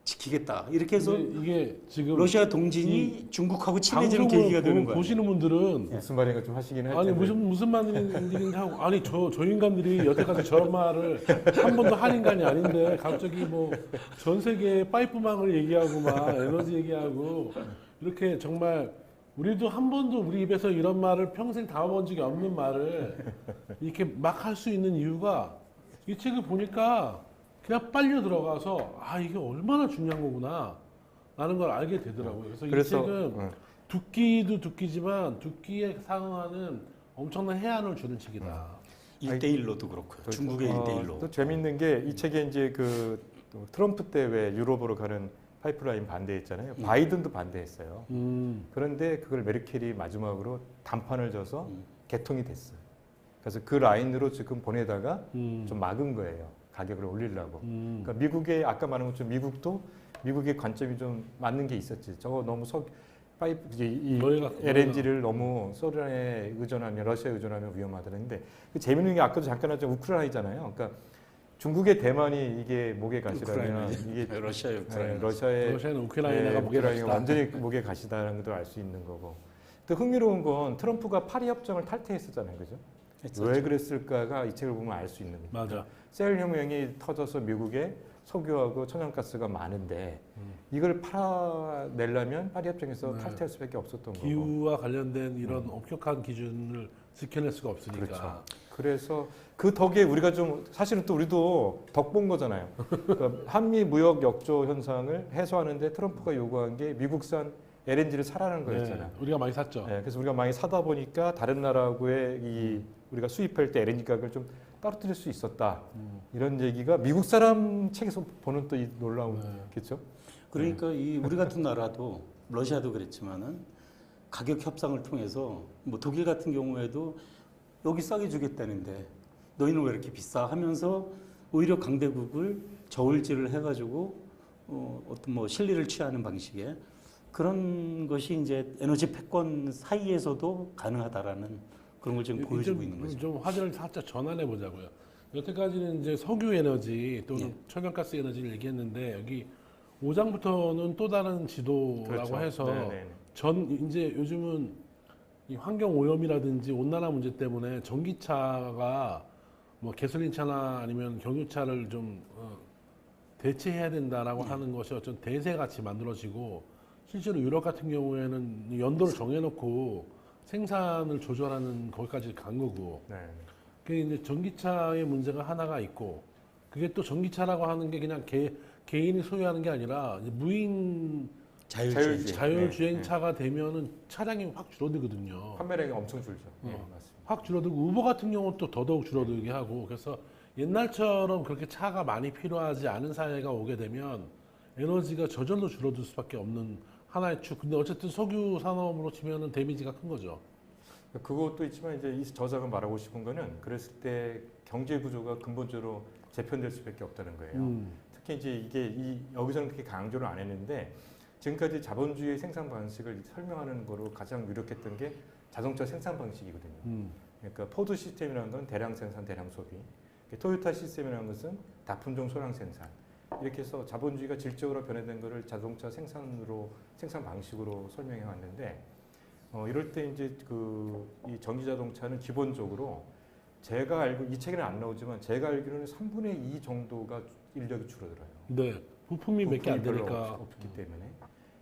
지키겠다. 이렇게 해서 근데 이게 지금 러시아 동진이 중국하고 친해지는 방송을 계기가 되는 거예요. 보시는 분들은 무슨 말인가 좀 하시긴 할 텐데. 아니 무슨 말인지 하고 아니 저 인간들이 여태까지 저런 말을 한 번도 한 인간이 아닌데 갑자기 뭐 전 세계 파이프망을 얘기하고 막 에너지 얘기하고 이렇게 정말 우리도 한 번도 우리 입에서 이런 말을 평생 담아본 적이 없는 말을 이렇게 막 할 수 있는 이유가 이 책을 보니까 그냥 빨려 들어가서 이게 얼마나 중요한 거구나 라는 걸 알게 되더라고요. 그래서 이 책은 두끼도 두끼지만 두끼에 상응하는 엄청난 해안을 주는 책이다. 1대1로도 그렇고요. 중국의 1대1로. 또 재밌는 게 이 책에 이제 또 트럼프 때 왜 유럽으로 가는 파이프라인 반대했잖아요. 바이든도 반대했어요. 그런데 그걸 메르켈이 마지막으로 단판을 져서 개통이 됐어요. 그래서 그 라인으로 지금 보내다가 좀 막은 거예요. 가격을 올리려고. 그러니까 미국의 아까 말한 것처럼 미국도 미국의 관점이 좀 맞는 게 있었지. 저거 너무 LNG를 너무 소련에 의존하면 러시아에 의존하면 위험하다는데 재밌는 게 아까도 잠깐 하죠. 우크라이나잖아요. 그러니까 중국의 대만이 이게 목에 가시라면 이게 러시아의 우크라이나. 러시아는 우크라이나가 목에 가시다. 완전히 목에 가시다는 것도 알 수 있는 거고. 또 흥미로운 건 트럼프가 파리 협정을 탈퇴했었잖아요, 그죠? 했었죠. 왜 그랬을까가 이 책을 보면 알 수 있는 거죠. 맞아. 셀 혁명이 터져서 미국에 석유하고 천연가스가 많은데 이걸 팔아내려면 파리 협정에서 탈퇴할 수밖에 없었던 거고. 기후와 관련된 이런 엄격한 기준을 지켜낼 수가 없으니까. 그렇죠. 그래서 그 덕에 우리가 좀 사실은 또 우리도 덕 본 거잖아요. 그러니까 한미 무역 역조 현상을 해소하는데 트럼프가 요구한 게 미국산 LNG를 사라는 거였잖아요. 네, 우리가 많이 샀죠. 네, 그래서 우리가 많이 사다 보니까 다른 나라하고의 우리가 수입할 때 LNG 가격을 좀 떨어뜨릴 수 있었다. 이런 얘기가 미국 사람 책에서 보는 또 이 놀라운겠죠. 그러니까 우리 같은 나라도 러시아도 그랬지만은 가격 협상을 통해서 뭐 독일 같은 경우에도 여기 싸게 주겠다는데 너희는 왜 이렇게 비싸 하면서 오히려 강대국을 저울질을 해가지고 어떤 뭐 실리를 취하는 방식의 그런 것이 이제 에너지 패권 사이에서도 가능하다라는 그런 걸 지금 보여주고 있는 거죠. 좀 화제를 살짝 전환해 보자고요. 여태까지는 이제 석유 에너지 또는 천연가스 에너지를 얘기했는데 여기 5장부터는 또 다른 지도라고 그렇죠. 해서 네네. 이제 요즘은 이 환경 오염이라든지 온난화 문제 때문에 전기차가 뭐 가솔린 차나 아니면 경유차를 좀 대체해야 된다라고 하는 것이 어떤 대세 같이 만들어지고 실제로 유럽 같은 경우에는 연도를 정해놓고 생산을 조절하는 거기까지 간 거고. 네. 그게 이제 전기차의 문제가 하나가 있고 그게 또 전기차라고 하는 게 그냥 개인이 소유하는 게 아니라 이제 무인 자율주행. 자율주행차가 되면은 차량이 확 줄어들거든요. 판매량이 엄청 줄죠. 네, 맞습니다. 확 줄어들고 우버 같은 경우는 또 더더욱 줄어들게 하고 그래서 옛날처럼 그렇게 차가 많이 필요하지 않은 사회가 오게 되면 에너지가 저절로 줄어들 수밖에 없는 하나의 축. 근데 어쨌든 석유 산업으로 치면은 데미지가 큰 거죠. 그것도 있지만 이제 이 저자가 말하고 싶은 거는 그랬을 때 경제 구조가 근본적으로 재편될 수밖에 없다는 거예요. 특히 이제 이게 여기서는 그렇게 강조를 안 했는데 지금까지 자본주의 생산 방식을 설명하는 거로 가장 유력했던 게 자동차 생산 방식이거든요. 그러니까 포드 시스템이라는 건 대량 생산, 대량 소비. 토요타 시스템이라는 것은 다품종 소량 생산. 이렇게 해서 자본주의가 질적으로 변화된 것을 자동차 생산 방식으로 설명해 왔는데 이럴 때 이제 이 전기 자동차는 기본적으로 제가 알고 이 책에는 안 나오지만 제가 알기로는 3분의 2 정도가 인력이 줄어들어요. 네. 부품이 몇 개 안 별로 되니까. 없기 때문에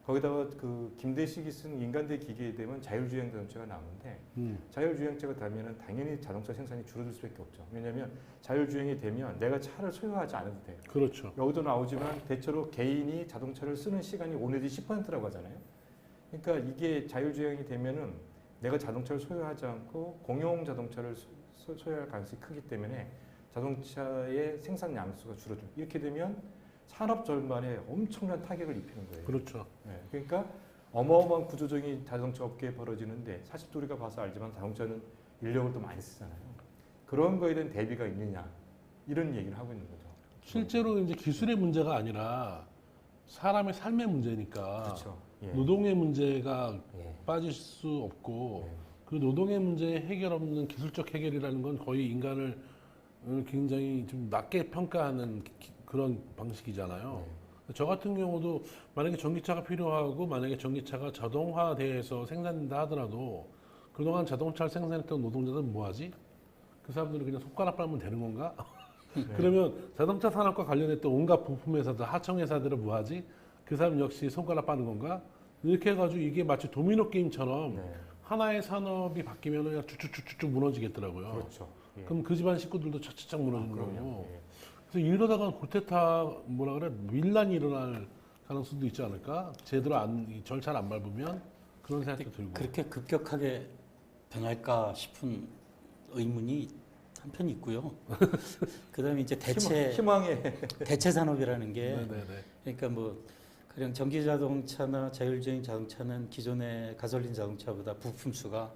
거기다가 그 김대식이 쓴 인간대 기계에 되면 자율주행 자동차가 나오는데 자율주행차가 되면은 당연히 자동차 생산이 줄어들 수밖에 없죠. 왜냐하면 자율주행이 되면 내가 차를 소유하지 않아도 돼요. 그렇죠. 여기도 나오지만 대체로 개인이 자동차를 쓰는 시간이 5 내지 10%라고 하잖아요. 그러니까 이게 자율주행이 되면은 내가 자동차를 소유하지 않고 공용 자동차를 소유할 가능성이 크기 때문에 자동차의 생산 양수가 줄어들고 이렇게 되면 산업 전반에 엄청난 타격을 입히는 거예요. 그렇죠. 네, 그러니까 어마어마한 구조적인 자동차 업계에 벌어지는데 사실 또 우리가 봐서 알지만 자동차는 인력을 또 많이 쓰잖아요. 그런 거에 대한 대비가 있느냐 이런 얘기를 하고 있는 거죠. 실제로 이제 기술의 문제가 아니라 사람의 삶의 문제니까 그렇죠. 예. 노동의 문제가 예. 빠질 수 없고 예. 그 노동의 문제에 해결 없는 기술적 해결이라는 건 거의 인간을 굉장히 좀 낮게 평가하는 그런 방식이잖아요. 저 같은 경우도 만약에 전기차가 필요하고 만약에 전기차가 자동화돼서 생산된다 하더라도 그동안 자동차를 생산했던 노동자들은 뭐하지? 그 사람들은 그냥 손가락 빨면 되는 건가? 그러면 자동차 산업과 관련했던 온갖 부품 회사들, 하청 회사들은 뭐하지? 그 사람 역시 손가락 빠는 건가? 이렇게 해가지고 이게 마치 도미노 게임처럼 네. 하나의 산업이 바뀌면 그냥 쭉쭉쭉쭉 무너지겠더라고요. 그렇죠. 예. 그럼 그 집안 식구들도 차차짝 무너지는 그럼요. 거고. 예. 그래서 이러다가 구테타 뭐라 그래 밀란이 일어날 가능성도 있지 않을까? 제대로 절차를 안 밟으면 그런 생각도 들고. 그렇게 급격하게 변할까 싶은 의문이 한편 있고요. 그다음에 이제 희망의 대체 산업이라는 게 네네네. 그러니까 뭐 그냥 전기 자동차나 자율주행 자동차는 기존의 가솔린 자동차보다 부품 수가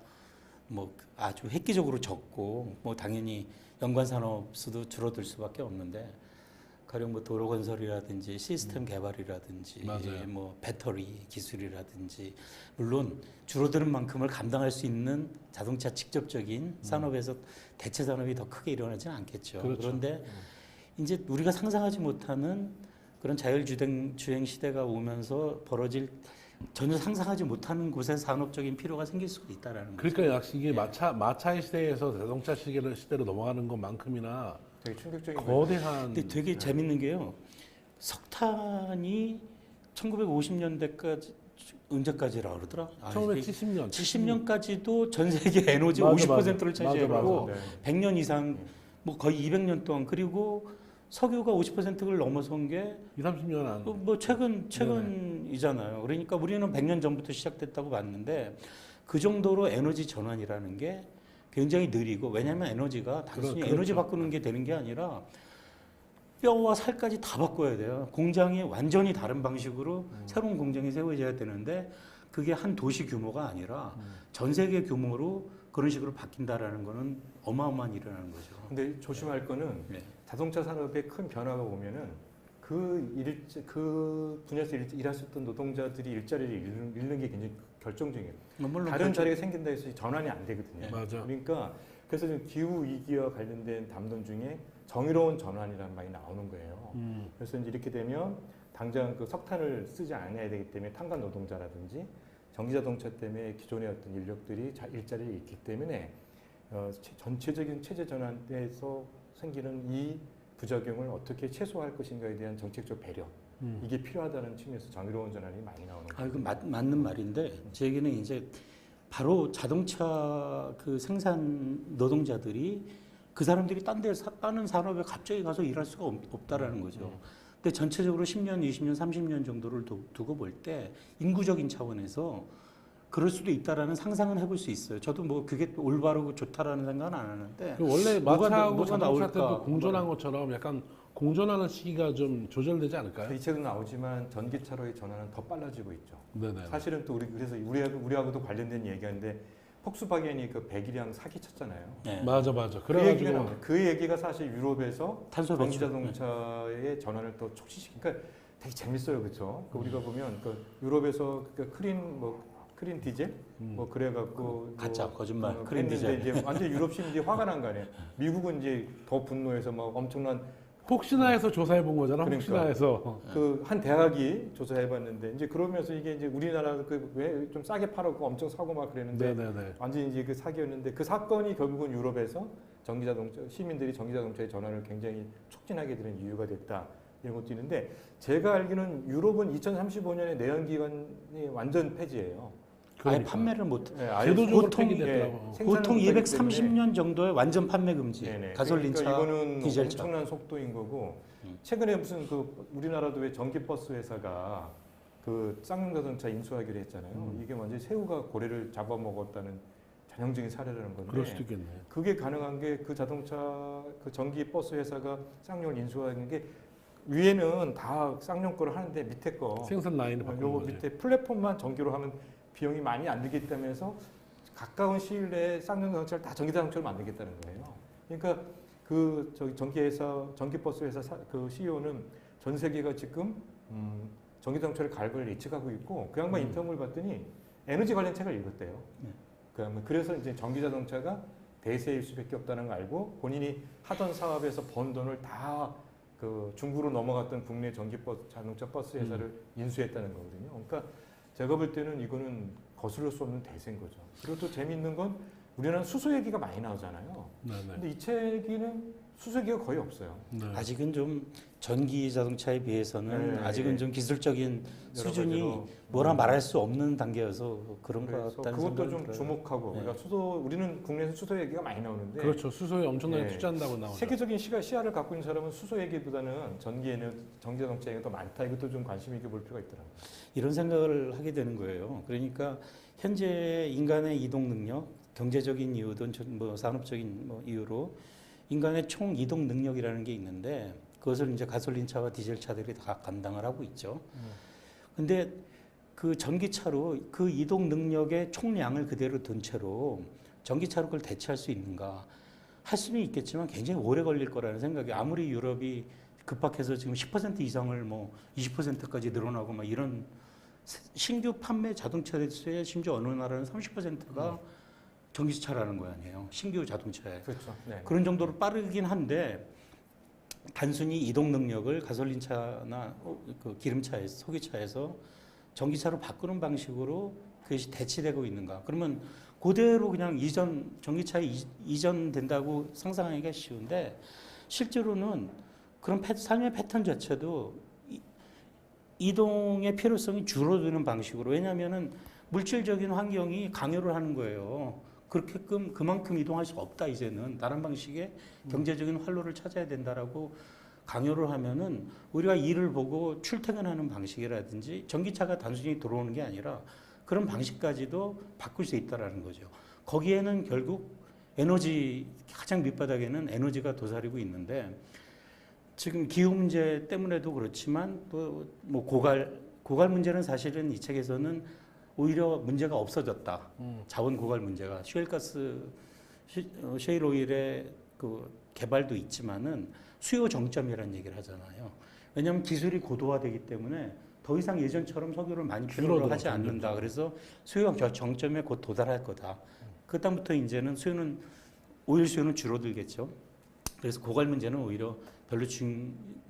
뭐 아주 획기적으로 적고 뭐 당연히 연관 산업 수도 줄어들 수밖에 없는데 가령 뭐 도로 건설이라든지 시스템 개발이라든지 맞아요. 뭐 배터리 기술이라든지 물론 줄어드는 만큼을 감당할 수 있는 자동차 직접적인 산업에서 대체 산업이 더 크게 일어나지는 않겠죠. 그렇죠. 그런데 이제 우리가 상상하지 못하는 그런 자율주행 시대가 오면서 벌어질 전혀 상상하지 못하는 곳에 산업적인 필요가 생길 수도 있다라는 거죠. 그러니까 역시 이게 마차의 시대에서 자동차 시대로 넘어가는 것만큼이나 되게 충격적인 거대한. 근데 되게 재밌는 게요. 석탄이 1950년대까지 언제까지라 그러더라? 1970년. 70년까지도 전 세계 에너지 맞아, 50%를 맞아. 차지하고 맞아. 100년 이상 뭐 거의 200년 동안 그리고 석유가 50%를 넘어선 게 20, 30년 안. 뭐 최근이잖아요. 그러니까 우리는 100년 전부터 시작됐다고 봤는데 그 정도로 에너지 전환이라는 게 굉장히 느리고 왜냐하면 에너지가 단순히 그렇죠. 에너지 바꾸는 게 되는 게 아니라 뼈와 살까지 다 바꿔야 돼요. 공장이 완전히 다른 방식으로 새로운 공장이 세워져야 되는데 그게 한 도시 규모가 아니라 전 세계 규모로 그런 식으로 바뀐다라는 거는 어마어마한 일이라는 거죠. 근데 조심할 거는 네. 자동차 산업에 큰 변화가 오면은 그 분야에서 일하셨던 노동자들이 일자리를 잃는 게 굉장히 결정적이에요. 물론 다른 그렇죠. 자리가 생긴다 해서 전환이 안 되거든요. 네. 맞아. 그러니까 그래서 지금 기후 위기와 관련된 담론 중에 정의로운 전환이라는 말이 나오는 거예요. 그래서 이제 이렇게 되면 당장 그 석탄을 쓰지 않아야 되기 때문에 탄간 노동자라든지 전기자동차 때문에 기존의 어떤 인력들이 일자리를 잃기 때문에 전체적인 체제 전환에서 생기는 이 부작용을 어떻게 최소화할 것인가에 대한 정책적 배려 이게 필요하다는 측면에서 정의로운 전환이 많이 나오는 거예요. 이거 맞는 말인데 제 얘기는 이제 바로 자동차 그 생산 노동자들이 그 사람들이 다른 산업에 갑자기 가서 일할 수가 없다라는 거죠. 근데 전체적으로 10년, 20년, 30년 정도를 두고 볼 때 인구적인 차원에서 그럴 수도 있다라는 상상은 해볼 수 있어요. 저도 뭐 그게 올바르고 좋다라는 생각은 안 하는데 원래 마차하고 뭐가 자동차 나올까? 때도 공존한 것처럼 약간 공존하는 시기가 좀 조절되지 않을까요? 이 책도 나오지만 전기차로의 전환은 더 빨라지고 있죠. 네네. 사실은 또 그래서 우리하고도 관련된 얘기인데 폭스바겐이 그 배기량 사기 쳤잖아요. 네. 맞아. 그래가지고 그 얘기가 사실 유럽에서 탄소 배출. 전기자동차의 전환을 더 촉진시키니까 그러니까 되게 재밌어요, 그렇죠? 우리가 보면 그 유럽에서 그 크린 디젤 뭐 그래갖고 가짜 뭐 거짓말 크린 했는데 디젤 이제 완전 유럽 시민들이 화가 난 거 아니에요. 미국은 이제 더 분노해서 막 엄청난 혹시나 해서 조사해 본 거잖아. 그러니까. 혹시나 해서. 그 한 대학이 조사해봤는데 이제 그러면서 이게 이제 우리나라 그 왜 좀 싸게 팔았고 엄청 사고 막 그랬는데 네네네. 완전히 이제 그 사기였는데 그 사건이 결국은 유럽에서 전기자동차 시민들이 전기자동차의 전환을 굉장히 촉진하게 되는 이유가 됐다 이런 것도 있는데 제가 알기로는 유럽은 2035년에 내연기관이 완전 폐지예요. 아예 그러니까. 판매를 못. 네, 아예 제도적으로 보통, 폐기됐더라고. 보통 생산을 230년 정도에 완전 판매 금지. 네네. 가솔린차, 그러니까 이거는 디젤차. 엄청난 속도인 거고 최근에 무슨 그 우리나라도 왜 전기버스 회사가 그 쌍용 자동차 인수하기로 했잖아요. 이게 완전히 새우가 고래를 잡아먹었다는 전형적인 사례라는 건데 그럴 수도 있겠네. 그게 가능한 게 그 자동차 그 전기 버스 회사가 쌍용을 인수하는 게 위에는 다 쌍용 거를 하는데 밑에 거 생산 라인을 바꾸는 요거 거지. 밑에 플랫폼만 전기로 하면 비용이 많이 안 들겠다면서 가까운 시일 내에 쌍용 자동차를 다 전기 자동차로 만들겠다는 거예요. 그러니까 그 저기 전기회사 전기버스 회사 그 CEO는 전 세계가 지금 전기 자동차를 갈 걸 예측하고 있고 그 양반 인터뷰를 봤더니 에너지 관련 책을 읽었대요. 그래서 이제 전기 자동차가 대세일 수밖에 없다는 걸 알고 본인이 하던 사업에서 번 돈을 다 그 중국으로 넘어갔던 국내 자동차 버스 회사를 인수했다는 거거든요. 그러니까 제가 볼 때는 이거는 거스를 수 없는 대세인 거죠. 그리고 또 재미있는 건 우리나라는 수소 얘기가 많이 나오잖아요. 네네. 근데 이 책에는 수소 얘기가 거의 없어요. 네. 아직은 좀 전기 자동차에 비해서는 네, 아직은 네. 좀 기술적인 여러 수준이 가지로. 뭐라 말할 수 없는 단계여서 그런 것 그래서 같다는 그것도 생각이 좀 들어요. 주목하고 네. 그러니까 우리는 국내에서 수소 얘기가 많이 나오는데 그렇죠. 수소에 엄청나게 네. 투자한다고 나오죠. 세계적인 시야를 갖고 있는 사람은 수소 얘기보다는 전기 자동차 얘기가 더 많다. 이것도 좀 관심 있게 볼 필요가 있더라고요. 이런 생각을 하게 되는 거예요. 그러니까 현재 인간의 이동 능력, 경제적인 이유든 뭐 산업적인 뭐 이유로 인간의 총 이동 능력이라는 게 있는데 그것을 이제 가솔린차와 디젤차들이 다 감당을 하고 있죠. 근데 그 전기차로 그 이동 능력의 총량을 그대로 둔 채로 전기차로 그걸 대체할 수 있는가? 할 수는 있겠지만 굉장히 오래 걸릴 거라는 생각이 아무리 유럽이 급박해서 지금 10% 이상을 뭐 20%까지 늘어나고 막 이런 신규 판매 자동차의 심지어 어느 나라는 30%가 전기차라는 거 아니에요. 신규 자동차에. 그렇죠. 네. 그런 정도로 빠르긴 한데 단순히 이동 능력을 가솔린차나 그 기름차에서 소기차에서 전기차로 바꾸는 방식으로 그것이 대치되고 있는가? 그러면 그대로 그냥 전기차에 이전된다고 상상하기가 쉬운데 실제로는 그런 삶의 패턴 자체도 이동의 필요성이 줄어드는 방식으로 왜냐하면은 물질적인 환경이 강요를 하는 거예요. 그만큼 이동할 수 없다 이제는 다른 방식의 경제적인 활로를 찾아야 된다라고 강요를 하면은 우리가 일을 보고 출퇴근하는 방식이라든지 전기차가 단순히 들어오는 게 아니라 그런 방식까지도 바꿀 수 있다라는 거죠. 거기에는 결국 에너지 가장 밑바닥에는 에너지가 도사리고 있는데 지금 기후 문제 때문에도 그렇지만 또 뭐 고갈 문제는 사실은 이 책에서는 오히려 문제가 없어졌다. 자원 고갈 문제가 셰일 오일의 그 개발도 있지만은 수요 정점이라는 얘기를 하잖아요. 왜냐하면 기술이 고도화되기 때문에 더 이상 예전처럼 석유를 많이 필요로 하지 않는다. 그래서 수요 정점에 곧 도달할 거다. 그다음부터 이제는 오일 수요는 줄어들겠죠. 그래서 고갈 문제는 오히려 별로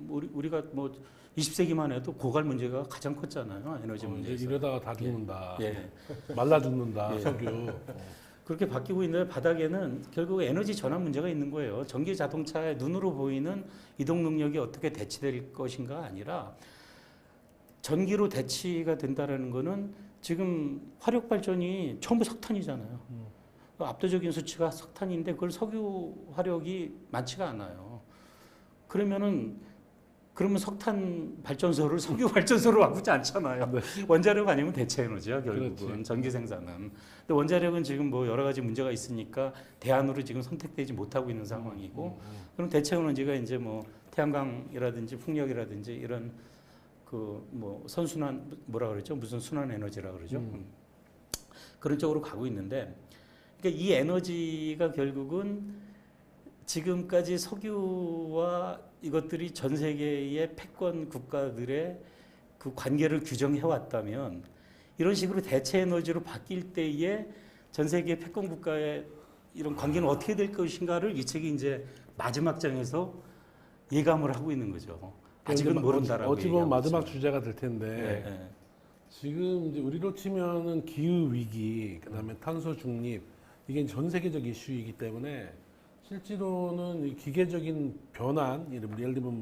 우리가 뭐 20세기만 해도 고갈 문제가 가장 컸잖아요. 에너지 문제에서. 이러다가 다 죽는다. 예. 말라 죽는다. 예. 석유. 그렇게 바뀌고 있는데 바닥에는 결국 에너지 전환 문제가 있는 거예요. 전기 자동차의 눈으로 보이는 이동 능력이 어떻게 대치될 것인가 아니라 전기로 대치가 된다라는 거는 지금 화력 발전이 전부 석탄이잖아요. 압도적인 수치가 석탄인데 그걸 석유 화력이 많지가 않아요. 그러면 석탄 발전소를 석유 발전소로 바꾸지 않잖아요. 네. 원자력 아니면 대체 에너지야 결국은 그렇지. 전기 생산은. 근데 원자력은 지금 뭐 여러 가지 문제가 있으니까 대안으로 지금 선택되지 못하고 있는 상황이고 그럼 대체 에너지가 이제 뭐 태양광이라든지 풍력이라든지 이런 그 뭐 선순환 뭐라 그러죠? 무슨 순환 에너지라 그러죠? 그런 쪽으로 가고 있는데 그러니까 이 에너지가 결국은 지금까지 석유와 이것들이 전 세계의 패권 국가들의 그 관계를 규정해 왔다면 이런 식으로 대체 에너지로 바뀔 때에 전 세계 패권 국가의 이런 관계는 어떻게 될 것인가를 이 책이 이제 마지막 장에서 예감을 하고 있는 거죠. 아직은 그러니까 모른다라고 어찌 보면 얘기하고 마지막 있어요. 주제가 될 텐데 예, 예. 지금 이제 우리로 치면은 기후 위기, 그다음에 탄소 중립 이게 전 세계적 이슈이기 때문에 실제로는 이 기계적인 변환, 예를 들면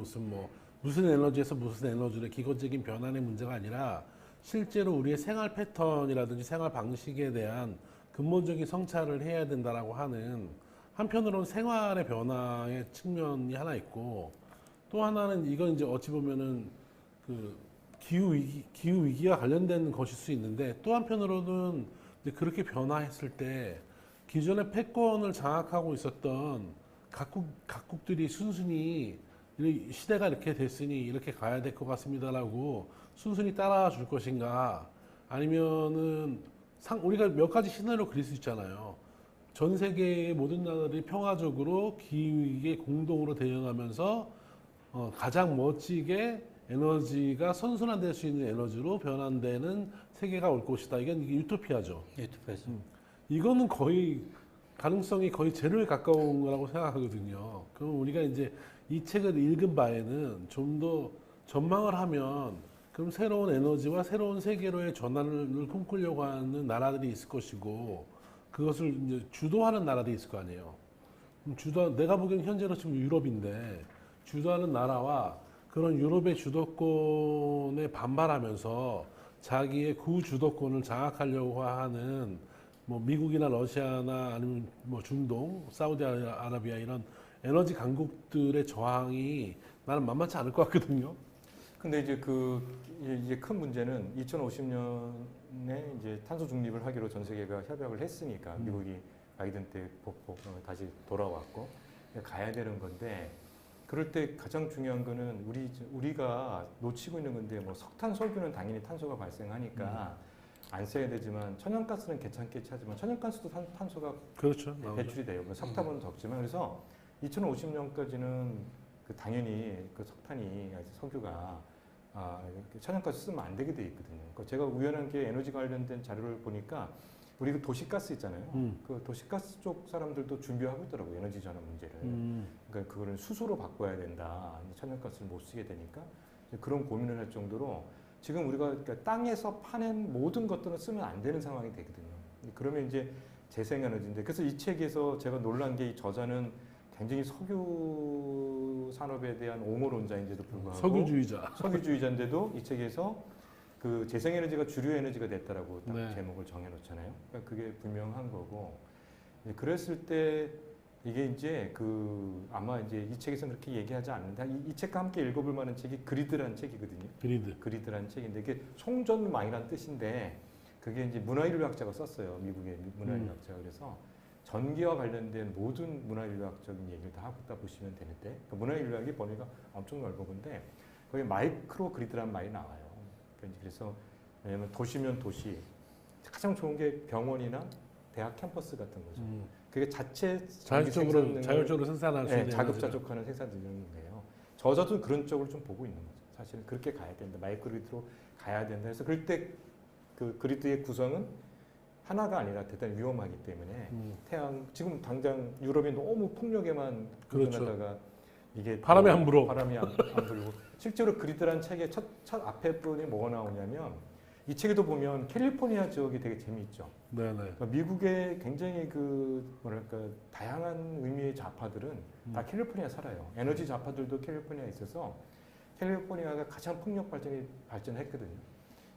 무슨 에너지에서 무슨 에너지의 기계적인 변환의 문제가 아니라 실제로 우리의 생활 패턴이라든지 생활 방식에 대한 근본적인 성찰을 해야 된다라고 하는 한편으로는 생활의 변화의 측면이 하나 있고 또 하나는 이건 이제 어찌 보면은 그 기후 위기와 관련된 것일 수 있는데 또 한편으로는 이제 그렇게 변화했을 때 기존의 패권을 장악하고 있었던 각국들이 순순히 시대가 이렇게 됐으니 이렇게 가야 될 것 같습니다라고 순순히 따라와 줄 것인가 아니면은 우리가 몇 가지 시나리오 그릴 수 있잖아요. 전 세계의 모든 나라들이 평화적으로 기후위기에 공동으로 대응하면서 가장 멋지게 에너지가 선순환될 수 있는 에너지로 변환되는 세계가 올 것이다. 이게 유토피아죠. 유튜브에서. 이거는 거의 가능성이 거의 제로에 가까운 거라고 생각하거든요. 그럼 우리가 이제 이 책을 읽은 바에는 좀 더 전망을 하면 그럼 새로운 에너지와 새로운 세계로의 전환을 꿈꾸려고 하는 나라들이 있을 것이고 그것을 이제 주도하는 나라들이 있을 거 아니에요. 내가 보기엔 현재로 지금 유럽인데 주도하는 나라와 그런 유럽의 주도권에 반발하면서 자기의 구주도권을 장악하려고 하는 미국이나 러시아나 아니면 중동, 사우디아라비아 이런 에너지 강국들의 저항이 나는 만만치 않을 것 같거든요. 근데 이제 이제 큰 문제는 2050년에 이제 탄소 중립을 하기로 전 세계가 협약을 했으니까 미국이 바이든 때 다시 돌아왔고 가야 되는 건데 그럴 때 가장 중요한 거는 우리가 놓치고 있는 건데 석탄, 석유는 당연히 탄소가 발생하니까 안 써야 되지만 천연가스는 괜찮겠지 하지만 천연가스도 탄소가 그렇죠. 배출이 돼요. 석탄은 적지만 그래서 2050년까지는 당연히 석탄이 석유가 천연가스 쓰면 안 되게 돼 있거든요. 그러니까 제가 우연하게 에너지 관련된 자료를 보니까 우리 그 도시가스 있잖아요. 그 도시가스 쪽 사람들도 준비하고 있더라고요. 에너지 전환 문제를. 그러니까 그거를 수소로 바꿔야 된다. 천연가스를 못 쓰게 되니까 그런 고민을 할 정도로 지금 우리가 그러니까 땅에서 파낸 모든 것들은 쓰면 안 되는 상황이 되거든요. 그러면 이제 재생에너지인데 그래서 이 책에서 제가 놀란 게 이 저자는 굉장히 석유 산업에 대한 옹호론자인데도 불구하고 석유주의자인데도 이 책에서 그 재생에너지가 주류 에너지가 됐다라고 딱 네. 제목을 정해놓잖아요. 그러니까 그게 분명한 거고 그랬을 때 이게 이제 아마 이제 이 책에서는 그렇게 얘기하지 않는다. 이 책과 함께 읽어볼 만한 책이 그리드라는 책이거든요. 그리드라는 책인데 이게 송전망이란 뜻인데 그게 이제 문화인류학자가 썼어요. 미국의 문화인류학자가 그래서 전기와 관련된 모든 문화인류학적인 얘기를 다 하고 있다 보시면 되는데 문화인류학의 범위가 엄청 넓은데 거기 마이크로 그리드라는 말이 나와요. 그래서 왜냐면 도시면 도시 가장 좋은 게 병원이나 대학 캠퍼스 같은 거죠. 그게 자율적으로 생산할 수 있는 자급자족하는 생산 능력이에요. 저자도 그런 쪽을 좀 보고 있는 거죠. 사실은 그렇게 가야 된다. 마이크로 그리드로 가야 된다. 그래서 그럴 때 그 그리드의 구성은 하나가 아니라 대단히 위험하기 때문에 지금 당장 유럽이 너무 폭력에만 그렇죠. 이게 바람이 안 불어. 바람이 안 불고 실제로 그리드라는 책의 첫 앞에 부분이 뭐가 나오냐면 이 책에도 보면 캘리포니아 지역이 되게 재미있죠. 네네. 그러니까 미국의 굉장히 다양한 의미의 좌파들은 다 캘리포니아 살아요. 에너지 좌파들도 캘리포니아에 있어서 캘리포니아가 가장 폭력 발전했거든요.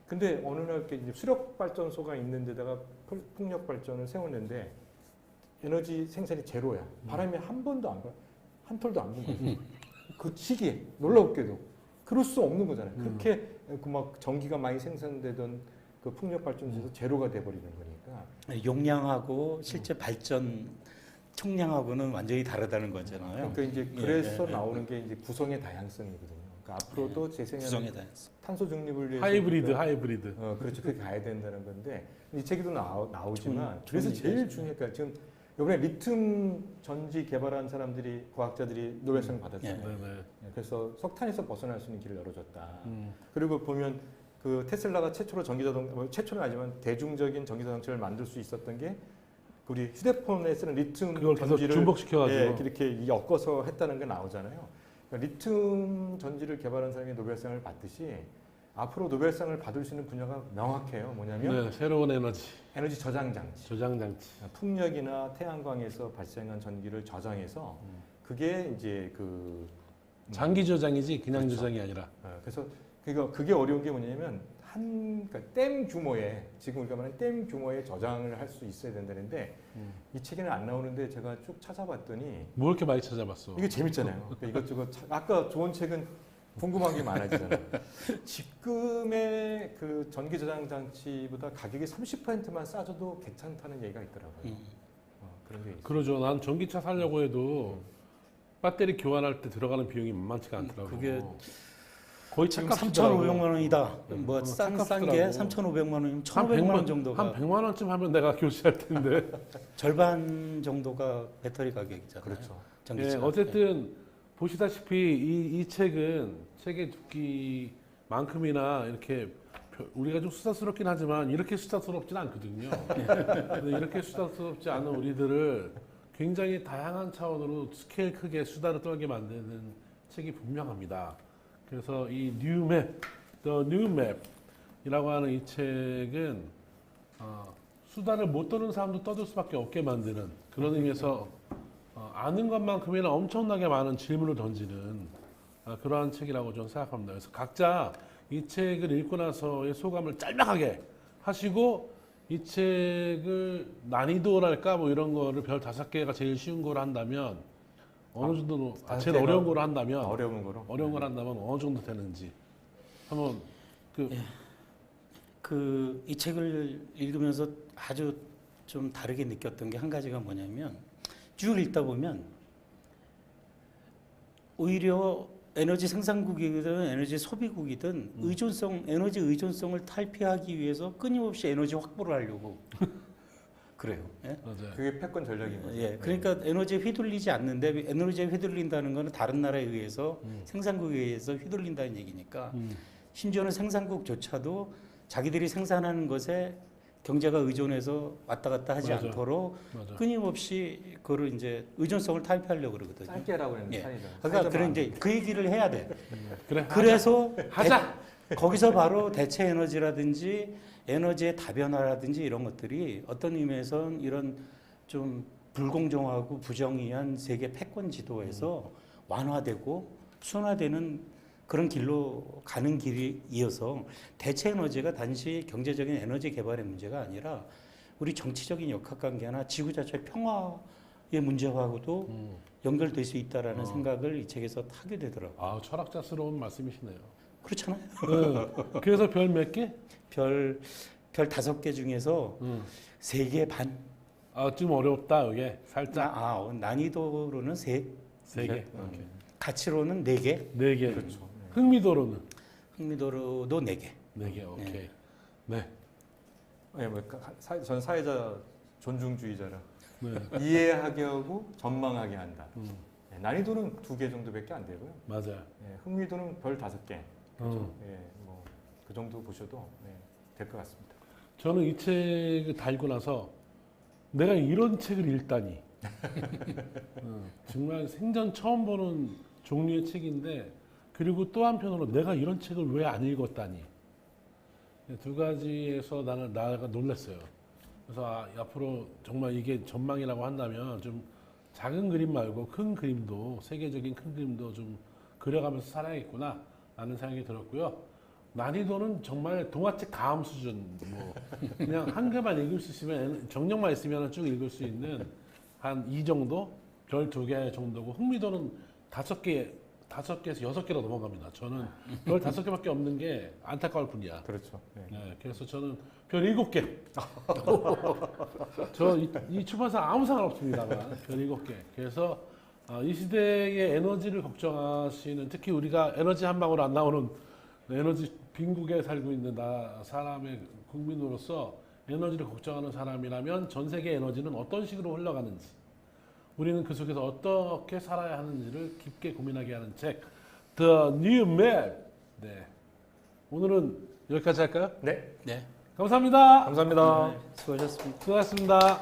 근데 어느 날 이렇게 수력 발전소가 있는 데다가 풍력 발전을 세웠는데 에너지 생산이 제로야. 바람이 한 톨도 안 분 거죠. 그 시기에 놀랍게도 그럴 수 없는 거잖아요. 그렇게 막 전기가 많이 생산되던 그 풍력 발전소에서 제로가 돼버리는 거니까. 용량하고 실제 발전 총량하고는 완전히 다르다는 거잖아요. 그러니까 이제 그래서 나오는 게 이제 구성의 다양성이거든요. 그러니까 앞으로도 재생에너지 탄소 중립을 위해서 하이브리드. 그렇죠. 그렇게 가야 된다는 건데 이 책에도 나오지만 그래서 제일 중요한 지금 이번에 리튬 전지 개발한 과학자들이 노벨상 받았잖아요. 그래서 석탄에서 벗어날 수 있는 길을 열어줬다. 그리고 보면 그 테슬라가 최초는 아니지만 대중적인 전기자동차를 만들 수 있었던 게 우리 휴대폰에 쓰는 리튬 그걸 계속 전지를 중복시켜가지고 이렇게 엮어서 했다는 게 나오잖아요. 그러니까 리튬 전지를 개발한 사람이 노벨상을 받듯이 앞으로 노벨상을 받을 수 있는 분야가 명확해요. 뭐냐면 네, 새로운 에너지 에너지 저장 장치. 저장 장치. 풍력이나 태양광에서 발생한 전기를 저장해서 그게 이제 그 장기 저장이지 그냥 그렇죠. 저장이 아니라. 그래서 그게 어려운 게 뭐냐면 그러니까 댐 규모의 지금 우리가 말하는 댐 규모의 저장을 할 수 있어야 된다는데 이 책에는 안 나오는데 제가 쭉 찾아봤더니 뭐 이렇게 많이 찾아봤어. 이게 재밌잖아요. 그러니까 이것저것 아까 좋은 책은 궁금한 게 많아지잖아요. 지금의 그 전기 저장 장치보다 가격이 30%만 싸져도 괜찮다는 얘기가 있더라고요. 그런 게 있어요. 그러죠. 난 전기차 사려고 해도 배터리 교환할 때 들어가는 비용이 만만치가 않더라고. 그게 거의 지금 착각하더라고요. 3,500만 원이다. 뭐 싼 게 착각하더라고. 3,500만 원이면 한 1,500만 원 정도가 한 100만 원쯤 하면 내가 교체할 텐데. 절반 정도가 배터리 가격이잖아요. 그렇죠. 전기차. 예, 어쨌든 보시다시피 이 책은 책의 두께만큼이나 이렇게 우리가 좀 수다스럽긴 하지만 이렇게 수다스럽진 않거든요. 근데 이렇게 수다스럽지 않은 우리들을 굉장히 다양한 차원으로 스케일 크게 수다를 떨게 만드는 책이 분명합니다. 그래서 이 뉴맵, The New Map이라고 하는 이 책은 수다를 못 떠는 사람도 떠들 수밖에 없게 만드는 그런 의미에서 아는 것만큼이나 엄청나게 많은 질문을 던지는 그러한 책이라고 저는 생각합니다. 그래서 각자 이 책을 읽고 나서의 소감을 짤막하게 하시고 이 책을 난이도랄까 뭐 이런 거를 별 5개가 제일 쉬운 거로 한다면 어느 정도로 제일 어려운 거로 한다면 어려운 거로 어려운 걸 한다면 어느 정도 되는지 한번 이 책을 읽으면서 아주 좀 다르게 느꼈던 게 한 가지가 뭐냐면 쭉 읽다 보면 오히려 에너지 생산국이든 에너지 소비국이든 에너지 의존성을 탈피하기 위해서 끊임없이 에너지 확보를 하려고 그래요. 예? 맞아요. 그게 패권 전략인 거죠. 예, 그러니까 에너지에 휘둘리지 않는데 에너지에 휘둘린다는 것은 다른 나라에 의해서 생산국에 의해서 휘둘린다는 얘기니까 심지어는 생산국조차도 자기들이 생산하는 것에 경제가 의존해서 왔다 갔다 하지 맞아. 않도록 맞아. 끊임없이 그거를 이제 의존성을 탈피하려고 그러거든요. 짧게 하라고 했는데 예. 사이즈. 그러니까 그런 이제 그 얘기를 해야 돼. 그래 그래서 하자. 거기서 바로 대체 에너지라든지 에너지의 다변화라든지 이런 것들이 어떤 의미에선 이런 좀 불공정하고 부정의한 세계 패권 지도에서 완화되고 순화되는 그런 길로 가는 길이 이어서 대체 에너지가 단지 경제적인 에너지 개발의 문제가 아니라 우리 정치적인 역학관계나 지구 자체 평화의 문제하고도 연결될 수 있다라는 생각을 이 책에서 하게 되더라고요. 아 철학자스러운 말씀이시네요. 그렇잖아요. 네. 그래서 별 몇 개? 별 5개 중에서 3개 반. 좀 어렵다 이게 살짝 난이도로는 3, 3개. 가치로는 4개, 4개. 그렇죠. 흥미도로는 흥미도로도 4개. 4개. 오케이. 네. 네, 전 사회자 존중주의자라 네. 이해하게 하고 전망하게 한다. 네, 난이도는 2개 정도밖에 안 되고요. 맞아요. 네, 흥미도는 별 5개. 음. 그 정도 보셔도 될 것 같습니다. 저는 이 책을 다 읽고 나서 내가 이런 책을 읽다니. 정말 생전 처음 보는 종류의 책인데 그리고 또 한편으로 내가 이런 책을 왜 안 읽었다니. 2가지에서 나가 놀랐어요. 그래서 앞으로 정말 이게 전망이라고 한다면 좀 작은 그림 말고 큰 그림도 세계적인 큰 그림도 좀 그려가면서 살아야겠구나 라는 생각이 들었고요. 난이도는 정말 동화책 다음 수준 뭐 그냥 한글만 읽을 수 있으면 정력만 있으면 쭉 읽을 수 있는 한 2 정도 별 2개 정도고 흥미도는 5개에서 6개로 넘어갑니다. 저는 별 5개밖에 없는 게 안타까울 뿐이야. 그렇죠. 네, 그래서 저는 별 7개. 이 출판사 아무 상관없습니다만 별 7개. 그래서 이 시대의 에너지를 걱정하시는 특히 우리가 에너지 한 방울 안 나오는 에너지 빈국에 살고 있는 사람의 국민으로서 에너지를 걱정하는 사람이라면 전 세계 에너지는 어떤 식으로 흘러가는지 우리는 그 속에서 어떻게 살아야 하는지를 깊게 고민하게 하는 책 The New Map. 네. 오늘은 여기까지 할까요? 네. 네. 감사합니다. 감사합니다. 수고하셨습니다. 수고하셨습니다.